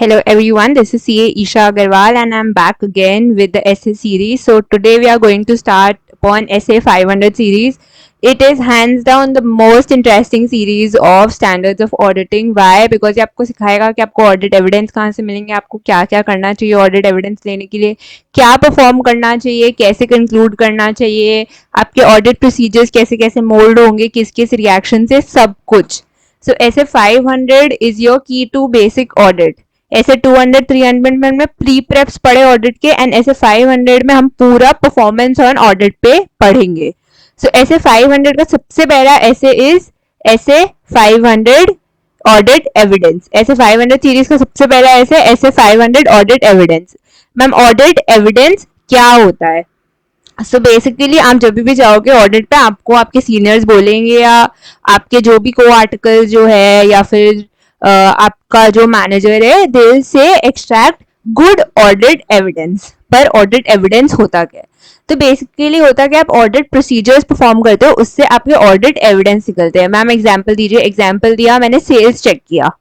Hello everyone, this is CA Isha Agarwal and I'm back again with the essay series. So today we are going to start upon essay 500 series. It is hands down the most interesting series of standards of auditing. Why? Because ये आपको सिखाएगा कि आपको audit evidence कहाँ से मिलेंगे, आपको क्या क्या करना चाहिए ऑडिट एविडेंस लेने के लिए, क्या परफॉर्म करना चाहिए, कैसे कंक्लूड करना चाहिए, आपके ऑडिट प्रोसीजर्स कैसे कैसे मोल्ड होंगे, किस किस रिएक्शन से, सब कुछ. So essay 500 is your key to basic audit. ऐसे 200 300 में हमने प्री प्रेप्स पढ़े ऑडिट के एंड ऐसे 500 में हम पूरा परफॉर्मेंस ऑन ऑडिट पे पढ़ेंगे. सो ऐसे 500 का सबसे पहला ऐसे इज ऐसे 500 ऑडिट एविडेंस. ऐसे 500 सीरीज का सबसे पहला ऐसे 500 audit evidence. Ma'am audit evidence क्या होता है? सो बेसिकली आप जब भी जाओगे ऑडिट पे आपको आपके सीनियर्स बोलेंगे या आपके जो भी को आर्टिकल जो है या फिर आपका जो मैनेजर है, they will say extract good audit evidence. पर ऑडिट एविडेंस होता क्या है? तो बेसिकली होता क्या, आप ऑडिट प्रोसीजर्स परफॉर्म करते हो, उससे आपके ऑडिट एविडेंस निकलते हैं. मैम एग्जांपल दीजिए. एग्जांपल दिया, मैंने सेल्स चेक किया,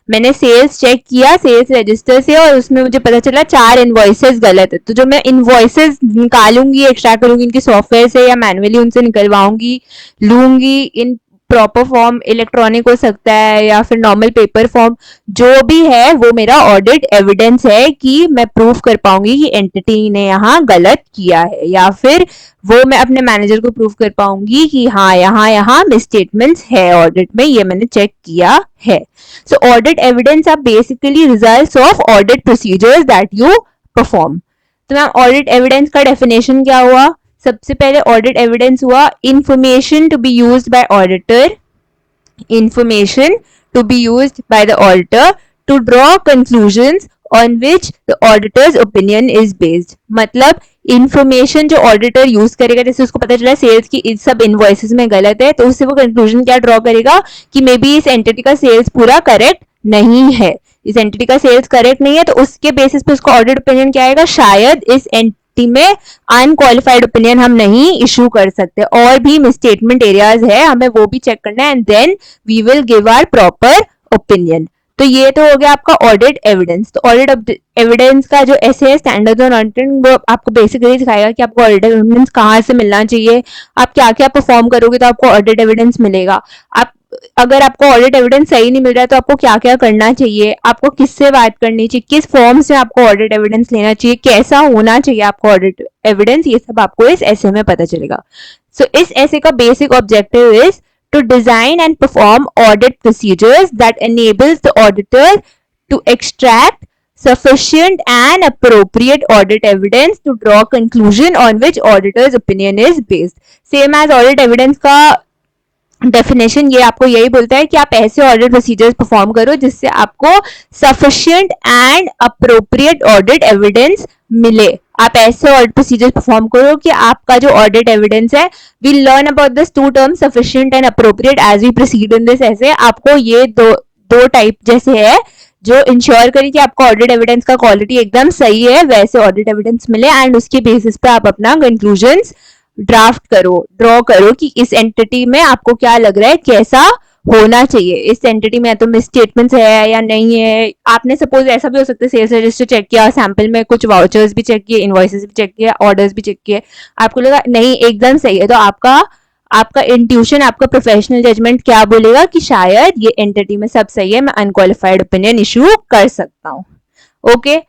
मैंने सेल्स चेक किया सेल्स रजिस्टर से और उसमें मुझे पता चला 4 इनवॉइसेस गलत है. तो जो मैं इनवॉइसेस निकालूंगी, एक्सट्रैक्ट करूंगी इनके सॉफ्टवेयर से या मैनुअली उनसे निकलवाऊंगी, लूंगी इन प्रॉपर फॉर्म, इलेक्ट्रॉनिक हो सकता है या फिर नॉर्मल पेपर फॉर्म, जो भी है वो मेरा ऑडिट एविडेंस है कि मैं प्रूफ कर पाऊंगी कि एंटिटी ने यहाँ गलत किया है, या फिर वो मैं अपने मैनेजर को प्रूफ कर पाऊंगी कि हाँ यहाँ मिसस्टेटमेंट्स है ऑडिट में, ये मैंने चेक किया है. So audit evidence are basically results of audit procedures that you perform. तो मैम ऑडिट एविडेंस का डेफिनेशन क्या हुआ? सबसे पहले ऑडिट एविडेंस हुआ information to be used by auditor, information to be used by the auditor to draw conclusions on which the auditor's opinion is based. मतलब information जो auditor use करेगा, जैसे उसको पता चला सेल्स की इस सब इनवॉइसेस में गलत है, तो उससे वो कंक्लूजन क्या ड्रॉ करेगा कि मे बी इस एंटिटी का सेल्स पूरा करेक्ट नहीं है, इस एंटिटी का सेल्स करेक्ट नहीं है. तो उसके बेसिस पे उसका ऑडिट ओपिनियन क्या आएगा? शायद इस एंटिटी में अनक्वालिफाइड ओपिनियन हम नहीं इशू कर सकते, और भी मिसस्टेटमेंट एरियाज है, हमें वो भी चेक करना है, and then we will give our proper opinion. तो ये तो हो गया आपका ऑडिट एविडेंस. तो ऑडिट एविडेंस का जो ऐसे स्टैंडर्ड्स ऑन ऑडिटिंग, वो आपको बेसिकली सिखाएगा कि आपको ऑडिट एविडेंस कहाँ से मिलना चाहिए, आप क्या क्या परफॉर्म करोगे तो आपको ऑडिट एविडेंस मिलेगा. आप अगर आपको ऑडिट एविडेंस सही नहीं मिल रहा है तो आपको क्या क्या करना चाहिए, आपको किससे बात करनी चाहिए, किस फॉर्म से आपको ऑडिट एविडेंस लेना चाहिए, कैसा होना चाहिए आपको ऑडिट एविडेंस, ये सब आपको इस ऐसे में पता चलेगा. सो इस ऐसे का basic objective is to design and perform audit procedures that enables the auditor to extract sufficient and appropriate audit evidence to draw conclusion on which auditor's opinion is based. Same as audit evidence का definition ये आपको यही बोलता है कि आप ऐसे audit procedures perform करो जिससे आपको sufficient and appropriate audit evidence मिले. आप ऐसे ऑडिट प्रोसीजर्स परफॉर्म करो कि आपका जो ऑडिट एविडेंस है, we learn about this two terms sufficient and appropriate as we proceed in this. ऐसे आपको ये दो टाइप जैसे है जो इंश्योर करें कि आपका ऑडिट एविडेंस का क्वालिटी एकदम सही है, वैसे ऑडिट एविडेंस मिले एंड उसके बेसिस पे आप अपना कंक्लूजन्स ड्राफ्ट करो, ड्रॉ करो कि इस एंटिटी में आपको क्या लग रहा है, कैसा होना चाहिए, इस एंटिटी में तो मिसस्टेटमेंट्स है या नहीं है. आपने सपोज ऐसा भी हो सकता है सेल्स रजिस्टर चेक किया, सैंपल में कुछ वाउचर्स भी चेक किए, इनवॉइसेस भी चेक किया, ऑर्डर्स भी चेक किए, आपको लगा नहीं एकदम सही है, तो आपका इंट्यूशन, आपका प्रोफेशनल जजमेंट क्या बोलेगा कि शायद ये एंटिटी में सब सही है, मैं अनक्वालिफाइड ओपिनियन इशू कर सकता हूँ. ओके.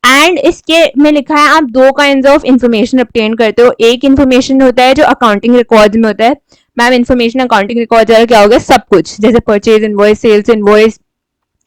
एंड इसके में लिखा है आप दो काइंड ऑफ इंफॉर्मेशन ऑब्टेन करते हो. एक इंफॉर्मेशन होता है जो अकाउंटिंग रिकॉर्ड में होता है. मैम इंफॉर्मेशन अकाउंटिंग रिकॉर्ड क्या हो गया? सब कुछ, जैसे परचेज इनवॉइस, सेल्स इनवॉइस,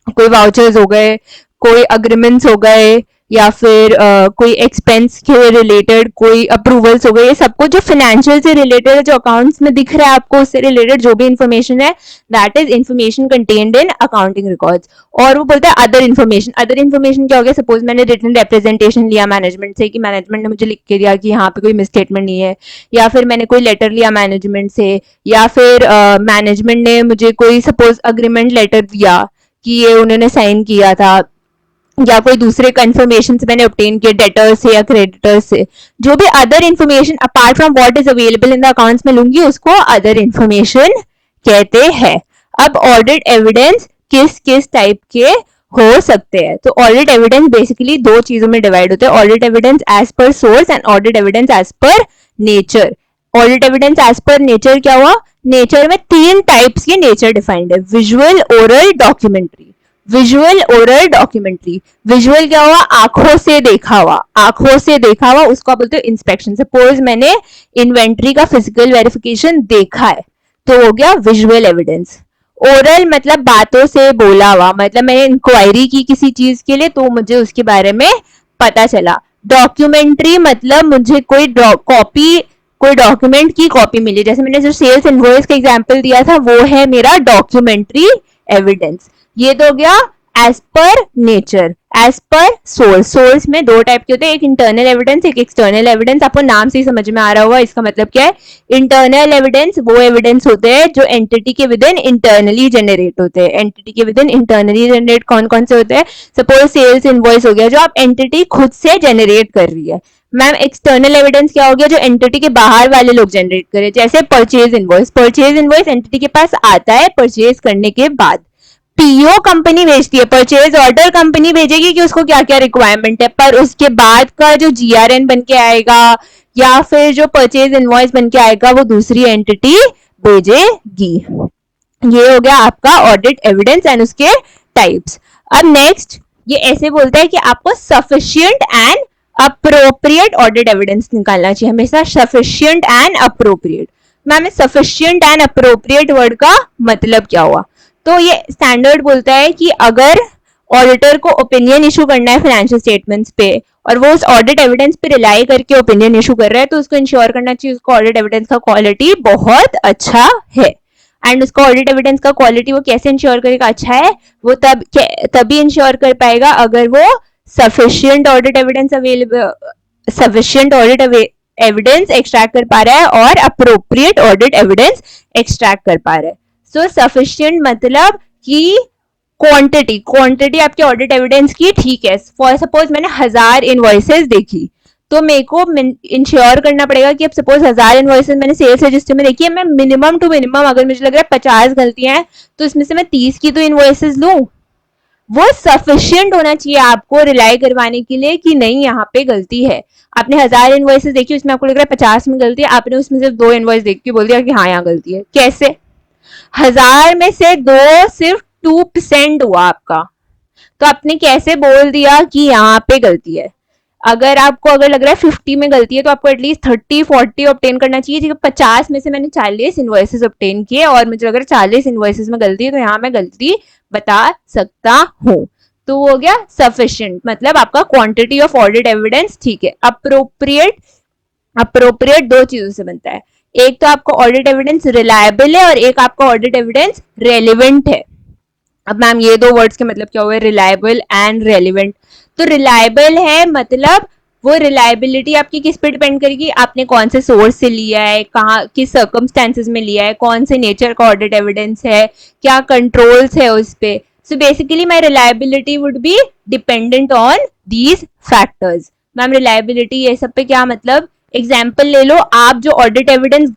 कोई वाउचर्स हो गए, कोई अग्रीमेंट्स हो गए, या फिर कोई एक्सपेंस के रिलेटेड कोई अप्रूवल्स हो गए, ये सब कुछ जो फाइनेंशियल से रिलेटेड है, जो अकाउंट्स में दिख रहा है आपको, उससे रिलेटेड जो भी इंफॉर्मेशन है, that is information contained in accounting records. और वो बोलता है अदर इन्फॉर्मेशन. अदर इन्फॉर्मेशन क्या हो गया? सपोज मैंने रिटन रिप्रेजेंटेशन लिया मैनेजमेंट से कि मैनेजमेंट ने मुझे लिख के दिया कि यहाँ पे कोई मिसस्टेटमेंट नहीं है, या फिर मैंने कोई लेटर लिया मैनेजमेंट से, या फिर मैनेजमेंट ने मुझे कोई सपोज अग्रीमेंट लेटर दिया कि ये उन्होंने साइन किया था, या कोई दूसरे कंफर्मेशन मैंने ऑब्टेन किए डेटर्स से या क्रेडिटर्स से. जो भी other information apart from what is available in the accounts में लूंगी, उसको अदर इन्फॉर्मेशन कहते हैं. अब ऑडिट एविडेंस किस किस टाइप के हो सकते हैं। तो ऑडिट एविडेंस बेसिकली दो चीजों में डिवाइड होते हैं, audit evidence as per source and audit evidence as per nature. Audit evidence as per nature क्या हुआ, नेचर में तीन टाइप्स के नेचर डिफाइंड है, visual, oral, documentary. Visual, oral, documentary. Visual क्या हुआ, आंखों से देखा हुआ, आंखों से देखा हुआ उसको आप बोलते हो इंस्पेक्शन। सपोज मैंने इन्वेंट्री का फिजिकल वेरिफिकेशन देखा है तो हो गया विजुअल एविडेंस। ओरल मतलब बातों से बोला हुआ, मतलब मैंने इंक्वायरी की किसी चीज के लिए तो मुझे उसके बारे में पता चला। डॉक्यूमेंट्री मतलब मुझे कोई कॉपी, कोई डॉक्यूमेंट की कॉपी मिली, जैसे मैंने जो सेल्स इनवॉइस का एग्जांपल दिया था वो है मेरा डॉक्यूमेंट्री एविडेंस। ये तो हो गया as per nature. As per source, source में दो टाइप के होते हैं, एक इंटरनल एविडेंस, एक एक्सटर्नल एविडेंस। आपको नाम से ही समझ में आ रहा होगा इसका मतलब क्या है। इंटरनल एविडेंस वो एविडेंस होते हैं जो एंटिटी के विद इन इंटरनली जनरेट होते हैं। एंटिटी के विद इन इंटरनली जनरेट कौन कौन से होते हैं, सपोज सेल्स इनवॉइस हो गया जो आप एंटिटी खुद से जनरेट कर रही है। मैम एक्सटर्नल एविडेंस क्या हो गया, जो एंटिटी के बाहर वाले लोग जनरेट करें, जैसे purchase invoice. Purchase invoice entity के पास आता है परचेज करने के बाद, पीओ कंपनी भेजती है, परचेज ऑर्डर कंपनी भेजेगी कि उसको क्या क्या रिक्वायरमेंट है, पर उसके बाद का जो जीआरएन बन के आएगा या फिर जो परचेज इनवॉइस बन के आएगा वो दूसरी एंटिटी भेजेगी। ये हो गया आपका ऑडिट एविडेंस एंड उसके टाइप्स। अब नेक्स्ट ये ऐसे बोलता है कि आपको sufficient and appropriate audit evidence निकालना चाहिए, हमेशा sufficient and appropriate. Ma'am sufficient and appropriate word का मतलब क्या हुआ, तो ये स्टैंडर्ड बोलता है कि अगर ऑडिटर को ओपिनियन इशू करना है फाइनेंशियल स्टेटमेंट्स पे और वो उस ऑडिट एविडेंस पे रिलाई करके ओपिनियन इशू कर रहा है तो उसको इंश्योर करना चाहिए उसको ऑडिट एविडेंस का क्वालिटी बहुत अच्छा है। एंड उसका ऑडिट एविडेंस का क्वालिटी वो कैसे इंश्योर करेगा अच्छा है, वो तभी इंश्योर कर पाएगा अगर वो sufficient audit evidence available, sufficient audit evidence extract कर पा रहा है और अप्रोप्रिएट ऑडिट एविडेंस एक्सट्रैक्ट कर पा रहा है। सो सफिशिएंट मतलब कि क्वांटिटी, क्वांटिटी आपके ऑडिट एविडेंस की ठीक है। फॉर सपोज मैंने 1000 इनवॉइसेस देखी तो मेरे को इंश्योर करना पड़ेगा कि अब सपोज 1000 इनवॉइसेस मैंने सेल्स रजिस्टर में देखी है, मैं मिनिमम टू मिनिमम अगर मुझे लग रहा है 50 गलतियां हैं तो इसमें से मैं 30 की तो इनवॉइसेस लूं। वो सफिशिएंट होना चाहिए आपको रिलाई करवाने के लिए कि नहीं यहाँ पे गलती है। आपने 1000 इनवॉइसेस देखी उसमें आपको लग रहा है 50 में गलती है, आपने उसमें सिर्फ 2 इनवॉइस देख के बोल दिया कि हाँ यहाँ गलती है, कैसे? 1000 में से 2 सिर्फ 2% हुआ आपका, तो आपने कैसे बोल दिया कि यहाँ पे गलती है? अगर आपको अगर लग रहा है 50 में गलती है तो आपको एटलीस्ट 30-40 ऑब्टेन करना चाहिए। 50 में से मैंने 40 इनवॉइसेस ऑब्टेन किए और मुझे लग रहा है 40 इनवॉइसेस में गलती है तो यहाँ मैं गलती बता सकता हूँ, तो वो हो गया सफिशिएंट, मतलब आपका क्वांटिटी ऑफ ऑडिट एविडेंस ठीक है। अप्रोप्रिएट, अप्रोप्रिएट दो चीजों से बनता है, एक तो आपका ऑडिट एविडेंस रिलायबल है और एक आपका ऑडिट एविडेंस रेलिवेंट है। अब मैम ये दो वर्ड्स के मतलब क्या हुए, रिलायबल एंड रेलिवेंट। तो रिलायबल है मतलब वो रिलायबिलिटी आपकी किस पे डिपेंड करेगी, आपने कौन से सोर्स से लिया है, कहाँ किस सर्कमस्टेंसेस में लिया है, कौन से नेचर का ऑडिट एविडेंस है, क्या कंट्रोल्स है उस पे। So basically my reliability would be dependent on these factors. Ma'am reliability ये सब पे क्या मतलब, एग्जाम्पल ले लो, आप जो ऑडिट एविडेंस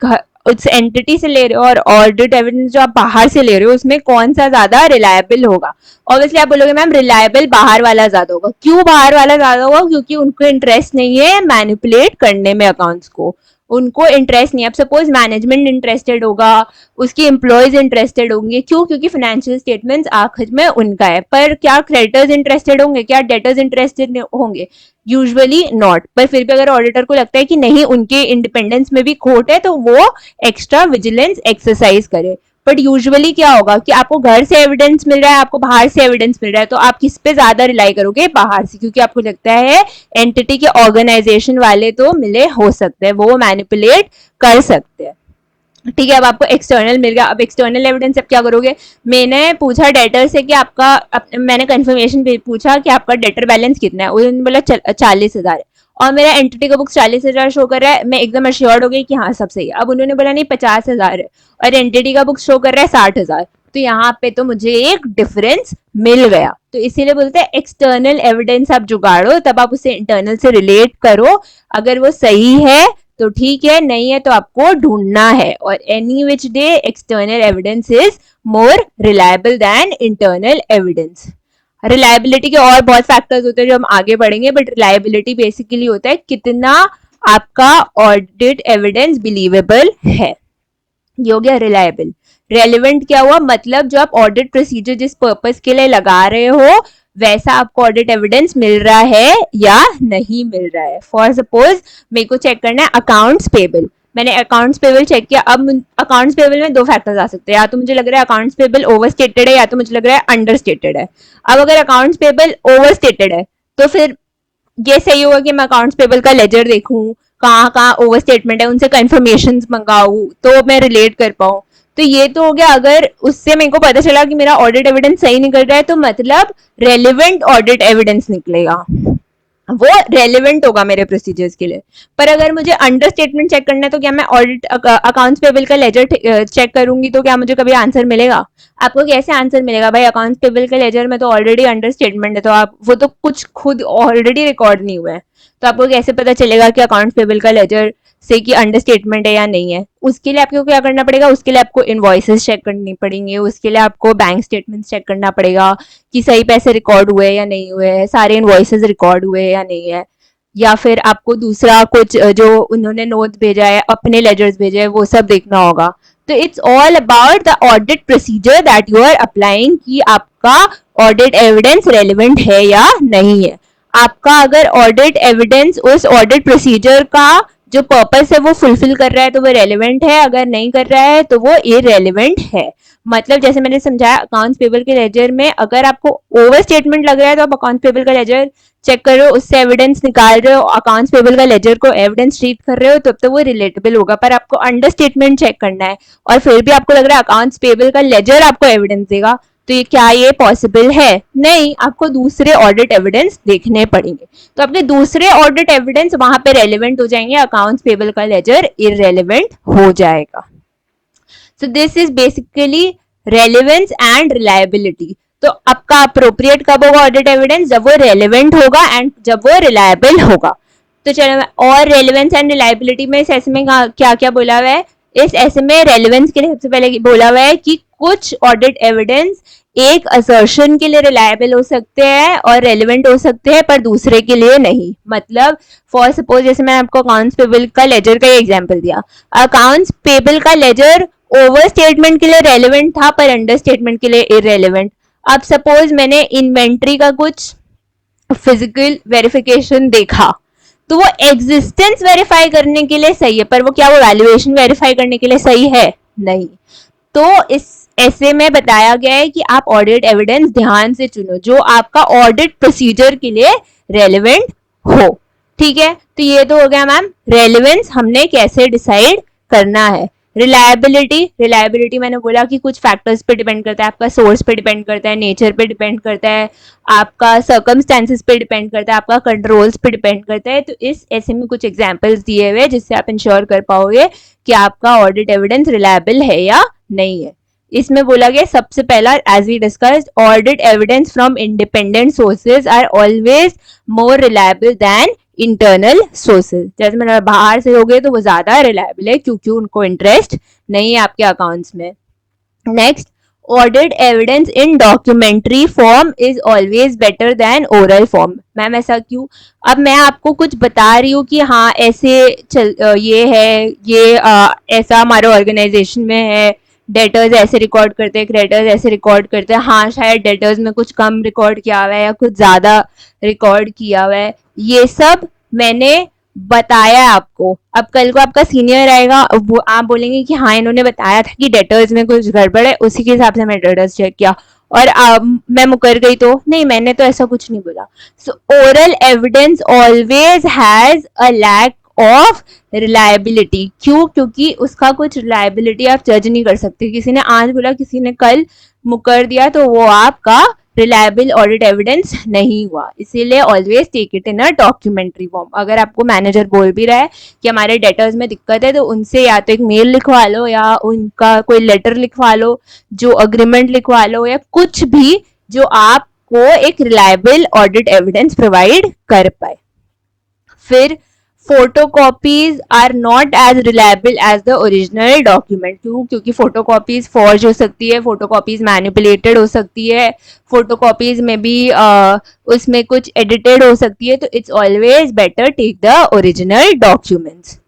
उस एंटिटी से ले रहे हो और ऑडिट एविडेंस जो आप बाहर से ले रहे हो उसमें कौन सा ज्यादा रिलायबल होगा? ऑब्वियसली आप बोलोगे मैम रिलायबल बाहर वाला ज्यादा होगा। क्यों बाहर वाला ज्यादा होगा? क्योंकि उनको इंटरेस्ट नहीं है मैनिपुलेट करने में अकाउंट्स को, उनको इंटरेस्ट नहीं है। अब सपोज मैनेजमेंट इंटरेस्टेड होगा, उसके एम्प्लॉयज इंटरेस्टेड होंगे, क्यों? क्योंकि फाइनेंशियल स्टेटमेंट्स आखिर में उनका है। पर क्या क्रेडिटर्स इंटरेस्टेड होंगे, क्या डेटर्स इंटरेस्टेड होंगे? Usually not. पर फिर भी अगर ऑडिटर को लगता है कि नहीं उनके इंडिपेंडेंस में भी खोट है तो वो एक्स्ट्रा विजिलेंस एक्सरसाइज करे। बट यूजुअली क्या होगा कि आपको घर से एविडेंस मिल रहा है, आपको बाहर से एविडेंस मिल रहा है, तो आप किस पे ज्यादा रिलाई करोगे? बाहर से, क्योंकि आपको लगता है एंटिटी के ऑर्गेनाइजेशन वाले तो मिले हो सकते हैं, वो मैनिपुलेट कर सकते हैं। ठीक है, अब आपको एक्सटर्नल मिल गया। अब एक्सटर्नल एविडेंस अब क्या करोगे? मैंने पूछा डेटर से कि आपका मैंने कंफर्मेशन पूछा कि आपका डेटर बैलेंस कितना है, उन्होंने बोला 40,000 है और मेरा एंटिटी का बुक 40,000 शो कर रहा है। मैं एकदम अश्योर्ड हो गई कि हाँ सब सही है। अब उन्होंने बोला नहीं 50,000 है और एंटिटी का बुक शो कर रहा है 60,000, तो यहाँ पे तो मुझे एक डिफरेंस मिल गया। तो इसीलिए बोलते हैं एक्सटर्नल एविडेंस आप जुगाड़ो तब आप उसे इंटरनल से रिलेट करो, अगर वो सही है तो ठीक है, नहीं है तो आपको ढूंढना है। और any which day external evidence is more reliable than internal evidence. Reliability के और बहुत फैक्टर्स होते हैं जो हम आगे बढ़ेंगे, बट रिलायबिलिटी बेसिकली होता है कितना आपका ऑडिट एविडेंस बिलीवेबल है। ये हो गया रिलायबल। रेलिवेंट क्या हुआ, मतलब जो आप ऑडिट प्रोसीजर जिस पर्पस के लिए लगा रहे हो वैसा आपको ऑडिट एविडेंस मिल रहा है या नहीं मिल रहा है। फॉर सपोज मेरे को चेक करना है अकाउंट्स पेबल, मैंने अकाउंट्स पेबल चेक किया। अब अकाउंट्स पेबल में दो फैक्टर्स आ सकते हैं, या तो मुझे लग रहा है अकाउंट्स पेबल ओवर स्टेटेड है या तो मुझे लग रहा है अंडर स्टेटेड है। अब अगर अकाउंट्स पेबल ओवर स्टेटेड है तो फिर ये सही होगा कि मैं अकाउंट्स पेबल का लेजर देखूं, कहाँ कहाँ ओवर स्टेटमेंट है, उनसे कंफर्मेशन मंगाऊं तो मैं रिलेट कर पाऊं। तो ये तो हो गया अगर उससे मेरे को पता चला कि मेरा ऑडिट एविडेंस सही निकल रहा है, तो मतलब रेलिवेंट ऑडिट एविडेंस निकलेगा, वो रेलिवेंट होगा मेरे प्रोसीजर्स के लिए। पर अगर मुझे अंडर स्टेटमेंट चेक करना है तो क्या मैं ऑडिट अकाउंट्स पेबल का लेजर चेक करूंगी तो क्या मुझे कभी आंसर मिलेगा? आपको कैसे आंसर मिलेगा भाई, अकाउंट्स पेबल के लेजर में तो ऑलरेडी अंडर स्टेटमेंट है, तो आप वो तो कुछ खुद ऑलरेडी रिकॉर्ड नहीं हुआ है, तो आपको कैसे पता चलेगा कि अकाउंट्स पेबल का लेजर से कि अंडर स्टेटमेंट है या नहीं है? उसके लिए आपको क्या करना पड़ेगा, उसके लिए आपको इनवॉइसेस चेक करनी पड़ेंगे, उसके लिए आपको बैंक स्टेटमेंट चेक करना पड़ेगा कि सही पैसे रिकॉर्ड हुए या नहीं हुए, सारे इनवॉइसेस रिकॉर्ड हुए या नहीं है, या फिर आपको दूसरा कुछ जो उन्होंने नोट भेजा है, अपने लेजर्स भेजे हैं, वो सब देखना होगा। तो it's all about the audit procedure that you are applying कि आपका ऑडिट एविडेंस रेलिवेंट है या नहीं है। आपका अगर ऑडिट एविडेंस उस ऑडिट प्रोसीजर का जो पर्पस है वो फुलफिल कर रहा है तो वो रेलिवेंट है, अगर नहीं कर रहा है तो वो इरेलीवेंट है। मतलब जैसे मैंने समझाया अकाउंट्स पेबल के लेजर में अगर आपको ओवर स्टेटमेंट लग रहा है तो आप अकाउंट्स पेबल का लेजर चेक कर रहे हो, उससे एविडेंस निकाल रहे हो, अकाउंट्स पेबल का लेजर को एविडेंस ट्रीट कर रहे हो, तब तो वो रिलेटेबल होगा। पर आपको अंडर स्टेटमेंट चेक करना है और फिर भी आपको लग रहा है अकाउंट्स पेबल का लेजर आपको एविडेंस देगा, तो ये क्या ये पॉसिबल है? नहीं, आपको दूसरे ऑडिट एविडेंस देखने पड़ेंगे। तो आपके दूसरे ऑडिट एविडेंस वहां पे रेलिवेंट हो जाएंगे, अकाउंट्स पेबल का लेजर इररेलेवेंट हो जाएगा। So this is basically relevance and reliability. तो आपका अप्रोप्रिएट कब होगा ऑडिट एविडेंस? जब वो रेलिवेंट होगा एंड जब वो रिलायबल होगा। तो चलो, और रेलिवेंस एंड रिलायबिलिटी में इस ऐसे में क्या क्या बोला हुआ है? इस ऐसे में रेलिवेंस के लिए सबसे पहले बोला हुआ है कि कुछ ऑडिट एविडेंस एक असर्शन के लिए रिलायबल हो सकते हैं और रेलिवेंट हो सकते हैं, पर दूसरे के लिए नहीं। मतलब फॉर सपोज जैसे मैं आपको अकाउंट्स पेबल का लेजर का एग्जांपल दिया, अकाउंट्स पेबल का लेजर ओवर स्टेटमेंट के लिए रेलिवेंट था पर अंडर स्टेटमेंट के लिए इररेलेवेंट। अब सपोज मैंने इन्वेंट्री का कुछ फिजिकल वेरिफिकेशन देखा तो वो एग्जिस्टेंस वेरीफाई करने के लिए सही है, पर वो क्या वो वैल्यूएशन वेरीफाई करने के लिए सही है? नहीं। तो इस ऐसे में बताया गया है कि आप ऑडिट एविडेंस ध्यान से चुनो जो आपका ऑडिट प्रोसीजर के लिए रेलिवेंट हो। ठीक है, तो ये तो हो गया मैम रेलिवेंस हमने कैसे डिसाइड करना है। रिलायबिलिटी मैंने बोला कि कुछ फैक्टर्स पे डिपेंड करता है, आपका सोर्स पे डिपेंड करता है, नेचर पे डिपेंड करता है, आपका सर्कमस्टेंसेस पे डिपेंड करता है, आपका कंट्रोल्स पे डिपेंड करता है। तो इस ऐसे में कुछ एग्जांपल्स दिए हुए जिससे आप इंश्योर कर पाओगे कि आपका ऑडिट एविडेंस रिलायबल है या नहीं है। इसमें बोला गया सबसे पहला, as we discussed, audit evidence from independent sources are always more reliable than internal sources. जैसे मैंने बाहर से हो गए तो वो ज्यादा रिलायबल है क्योंकि उनको इंटरेस्ट नहीं है आपके अकाउंट्स में। Next, audit evidence in documentary form is always better than oral form. Ma'am ऐसा क्यों? अब मैं आपको कुछ बता रही हूँ कि हाँ ऐसे ये है, ये ऐसा हमारे ऑर्गेनाइजेशन में है, डेटर्स ऐसे रिकॉर्ड करते हैं, क्रेडिटर्स ऐसे रिकॉर्ड करते हैं। हाँ शायद डेटर्स में कुछ कम रिकॉर्ड किया हुआ है या कुछ ज्यादा रिकॉर्ड किया हुआ है, ये सब मैंने बताया आपको। अब कल को आपका सीनियर आएगा, वो आप बोलेंगे कि हाँ इन्होंने बताया था कि डेटर्स में कुछ गड़बड़ है, उसी के हिसाब से मैं डेटर्स चेक किया और मैं मुकर गई तो नहीं, मैंने तो ऐसा कुछ नहीं बोला। So oral evidence always has a lack of reliability. क्यों? क्योंकि उसका कुछ रिलायबिलिटी आप जज नहीं कर सकते। किसी ने आज बोला, किसी ने कल मुकर दिया, तो वो आपका रिलायबल ऑडिट एविडेंस नहीं हुआ। इसीलिए always take it in a documentary form. अगर आपको मैनेजर बोल भी रहा है कि हमारे डेटर्स में दिक्कत है, तो उनसे या तो एक मेल लिखवा लो या उनका कोई लेटर लिखवा लो, जो अग्रीमेंट लिखवा लो, या कुछ भी जो आपको एक रिलायबल ऑडिट एविडेंस प्रोवाइड कर पाए। फिर photocopies are not as reliable as the original document. क्यों? क्योंकि फोटोकॉपीज फॉर्ज हो सकती है, फोटोकॉपीज मैनिपुलेटेड हो सकती है, फोटोकॉपीज में भी उसमें कुछ एडिटेड हो सकती है, तो it's always better take the original documents.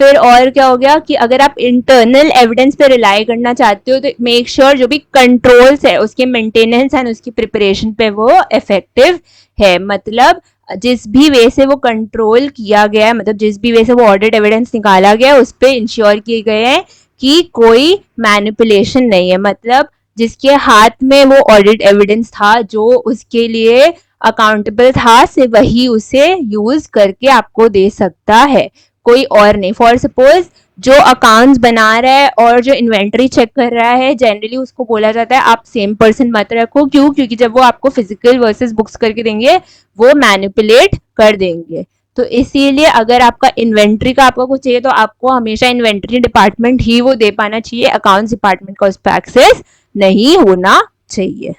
फिर और क्या हो गया कि अगर आप इंटरनल एविडेंस पे रिलाई करना चाहते हो तो मेक श्योर जो भी कंट्रोल्स है उसके मेंटेनेंस एंड उसकी प्रिपरेशन पे वो इफेक्टिव है। मतलब जिस भी वे से वो कंट्रोल किया गया है, मतलब जिस भी वे से वो ऑडिट एविडेंस निकाला गया है उस पर इंश्योर किए गए हैं कि कोई मैनिपुलेशन नहीं है। मतलब जिसके हाथ में वो ऑडिट एविडेंस था, जो उसके लिए अकाउंटेबल था, से वही उसे यूज करके आपको दे सकता है, कोई और नहीं। फॉर सपोज जो अकाउंट्स बना रहा है और जो इन्वेंट्री चेक कर रहा है, जनरली उसको बोला जाता है आप सेम पर्सन मत रखो। क्यों? क्योंकि जब वो आपको फिजिकल वर्सेस बुक्स करके देंगे वो मैनिपुलेट कर देंगे। तो इसीलिए अगर आपका इन्वेंट्री का आपको कुछ चाहिए तो आपको हमेशा इन्वेंट्री डिपार्टमेंट ही वो दे पाना चाहिए, अकाउंट्स डिपार्टमेंट का उस पर एक्सेस नहीं होना चाहिए।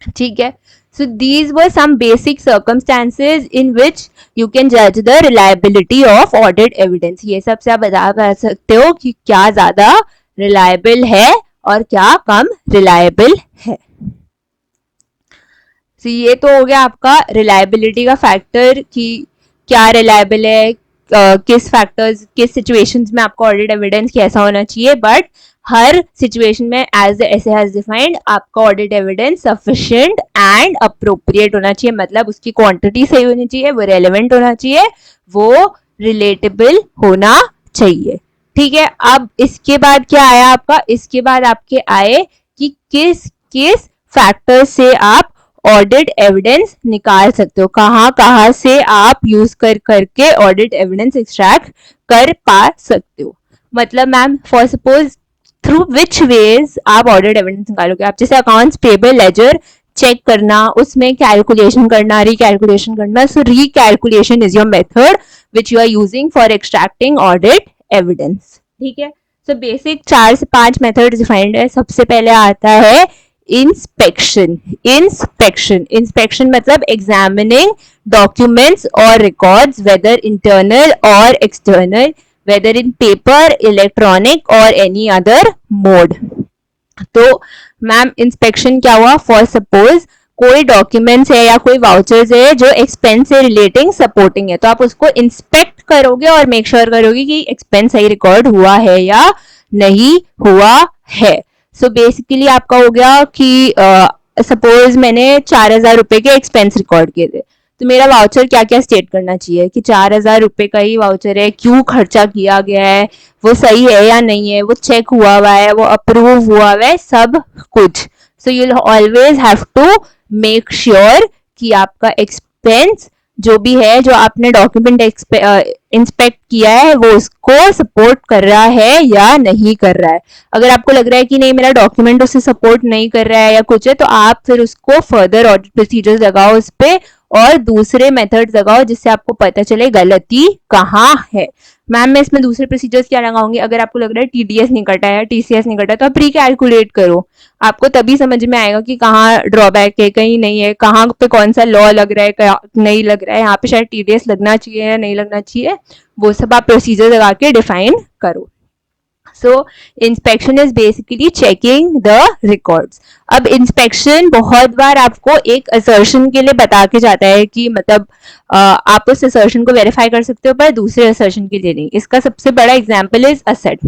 ठीक है। So these were some basic circumstances in which you can judge the reliability of audit evidence. ये सब से आप बता सकते हो कि क्या ज्यादा रिलायबल है और क्या कम रिलायबल है। So ये तो हो गया आपका रिलायबिलिटी का फैक्टर कि क्या रिलायबल है, किस फैक्टर्स किस सिचुएशंस में आपका ऑडिट एविडेंस कैसा होना चाहिए। बट हर सिचुएशन में as the SA has defined आपका audit evidence sufficient and appropriate होना चाहिए। मतलब उसकी क्वांटिटी सही होनी चाहिए, वो रेलेवेंट होना चाहिए, वो रिलेटेबल होना चाहिए। ठीक है। अब इसके बाद क्या आया आपका? इसके बाद आपके आए कि किस किस फैक्टर से आप ऑडिट एविडेंस निकाल सकते हो, कहाँ कहाँ से आप यूज कर करके ऑडिट एविडेंस एक्सट्रैक्ट कर पा सकते हो। मतलब ma'am for suppose through which ways आप ऑडिट एविडेंस निकालोगे? आप जैसे अकाउंट्स पेबल लेजर चेक करना, उसमें कैलकुलेशन करना, रिकैलकुलेशन करना। So recalculation is your method which you are using for extracting audit evidence. ठीक है। सो बेसिक 4 से 5 मेथड डिफाइंड है। सबसे पहले आता है इंस्पेक्शन। इंस्पेक्शन मतलब एग्जामिनिंग डॉक्यूमेंट्स और रिकॉर्ड्स, वेदर इंटरनल और external, whether in paper, electronic or any other mode। तो मैम इंस्पेक्शन क्या हुआ? फॉर सपोज कोई डॉक्यूमेंट्स है या कोई वाउचर्स है जो एक्सपेंस से रिलेटिंग सपोर्टिंग है, तो आप उसको इंस्पेक्ट करोगे और मेक श्योर करोगे कि एक्सपेंस सही रिकॉर्ड हुआ है या नहीं हुआ है। सो बेसिकली आपका हो गया कि सपोज मैंने 4,000 रुपए के एक्सपेंस रिकॉर्ड किए थे, तो मेरा वाउचर क्या क्या स्टेट करना चाहिए कि 4,000 रुपए का ही वाउचर है, क्यों खर्चा किया गया है, वो सही है या नहीं है, वो चेक हुआ हुआ है, वो अप्रूव हुआ हुआ है, सब कुछ। So you always have to make sure कि आपका एक्सपेंस जो भी है, जो आपने डॉक्यूमेंट इंस्पेक्ट किया है, वो उसको सपोर्ट कर रहा है या नहीं कर रहा है। अगर आपको लग रहा है कि नहीं मेरा डॉक्यूमेंट उसे सपोर्ट नहीं कर रहा है या कुछ है, तो आप फिर उसको फर्दर ऑडिट प्रोसीजर्स लगाओ उस पर और दूसरे मेथड्स लगाओ जिससे आपको पता चले गलती कहाँ है। मैम मैं इसमें दूसरे प्रोसीजर्स क्या लगाऊंगी? अगर आपको लग रहा है टीडीएस नहीं कटा है, टीसीएस नहीं कटा है, तो आप रिकैलकुलेट करो, आपको तभी समझ में आएगा कि कहाँ ड्रॉबैक है, कहीं नहीं है, कहाँ पे कौन सा लॉ लग रहा है, नहीं लग रहा है, यहाँ पे शायद टीडीएस लगना चाहिए या नहीं लगना चाहिए, वो सब आप प्रोसीजर लगा के डिफाइन करो। So inspection is basically checking the records। अब inspection बहुत बार आपको एक assertion के लिए बता के जाता है कि मतलब आप उस assertion को verify कर सकते हो पर दूसरे assertion के लिए नहीं। इसका सबसे बड़ा example is asset।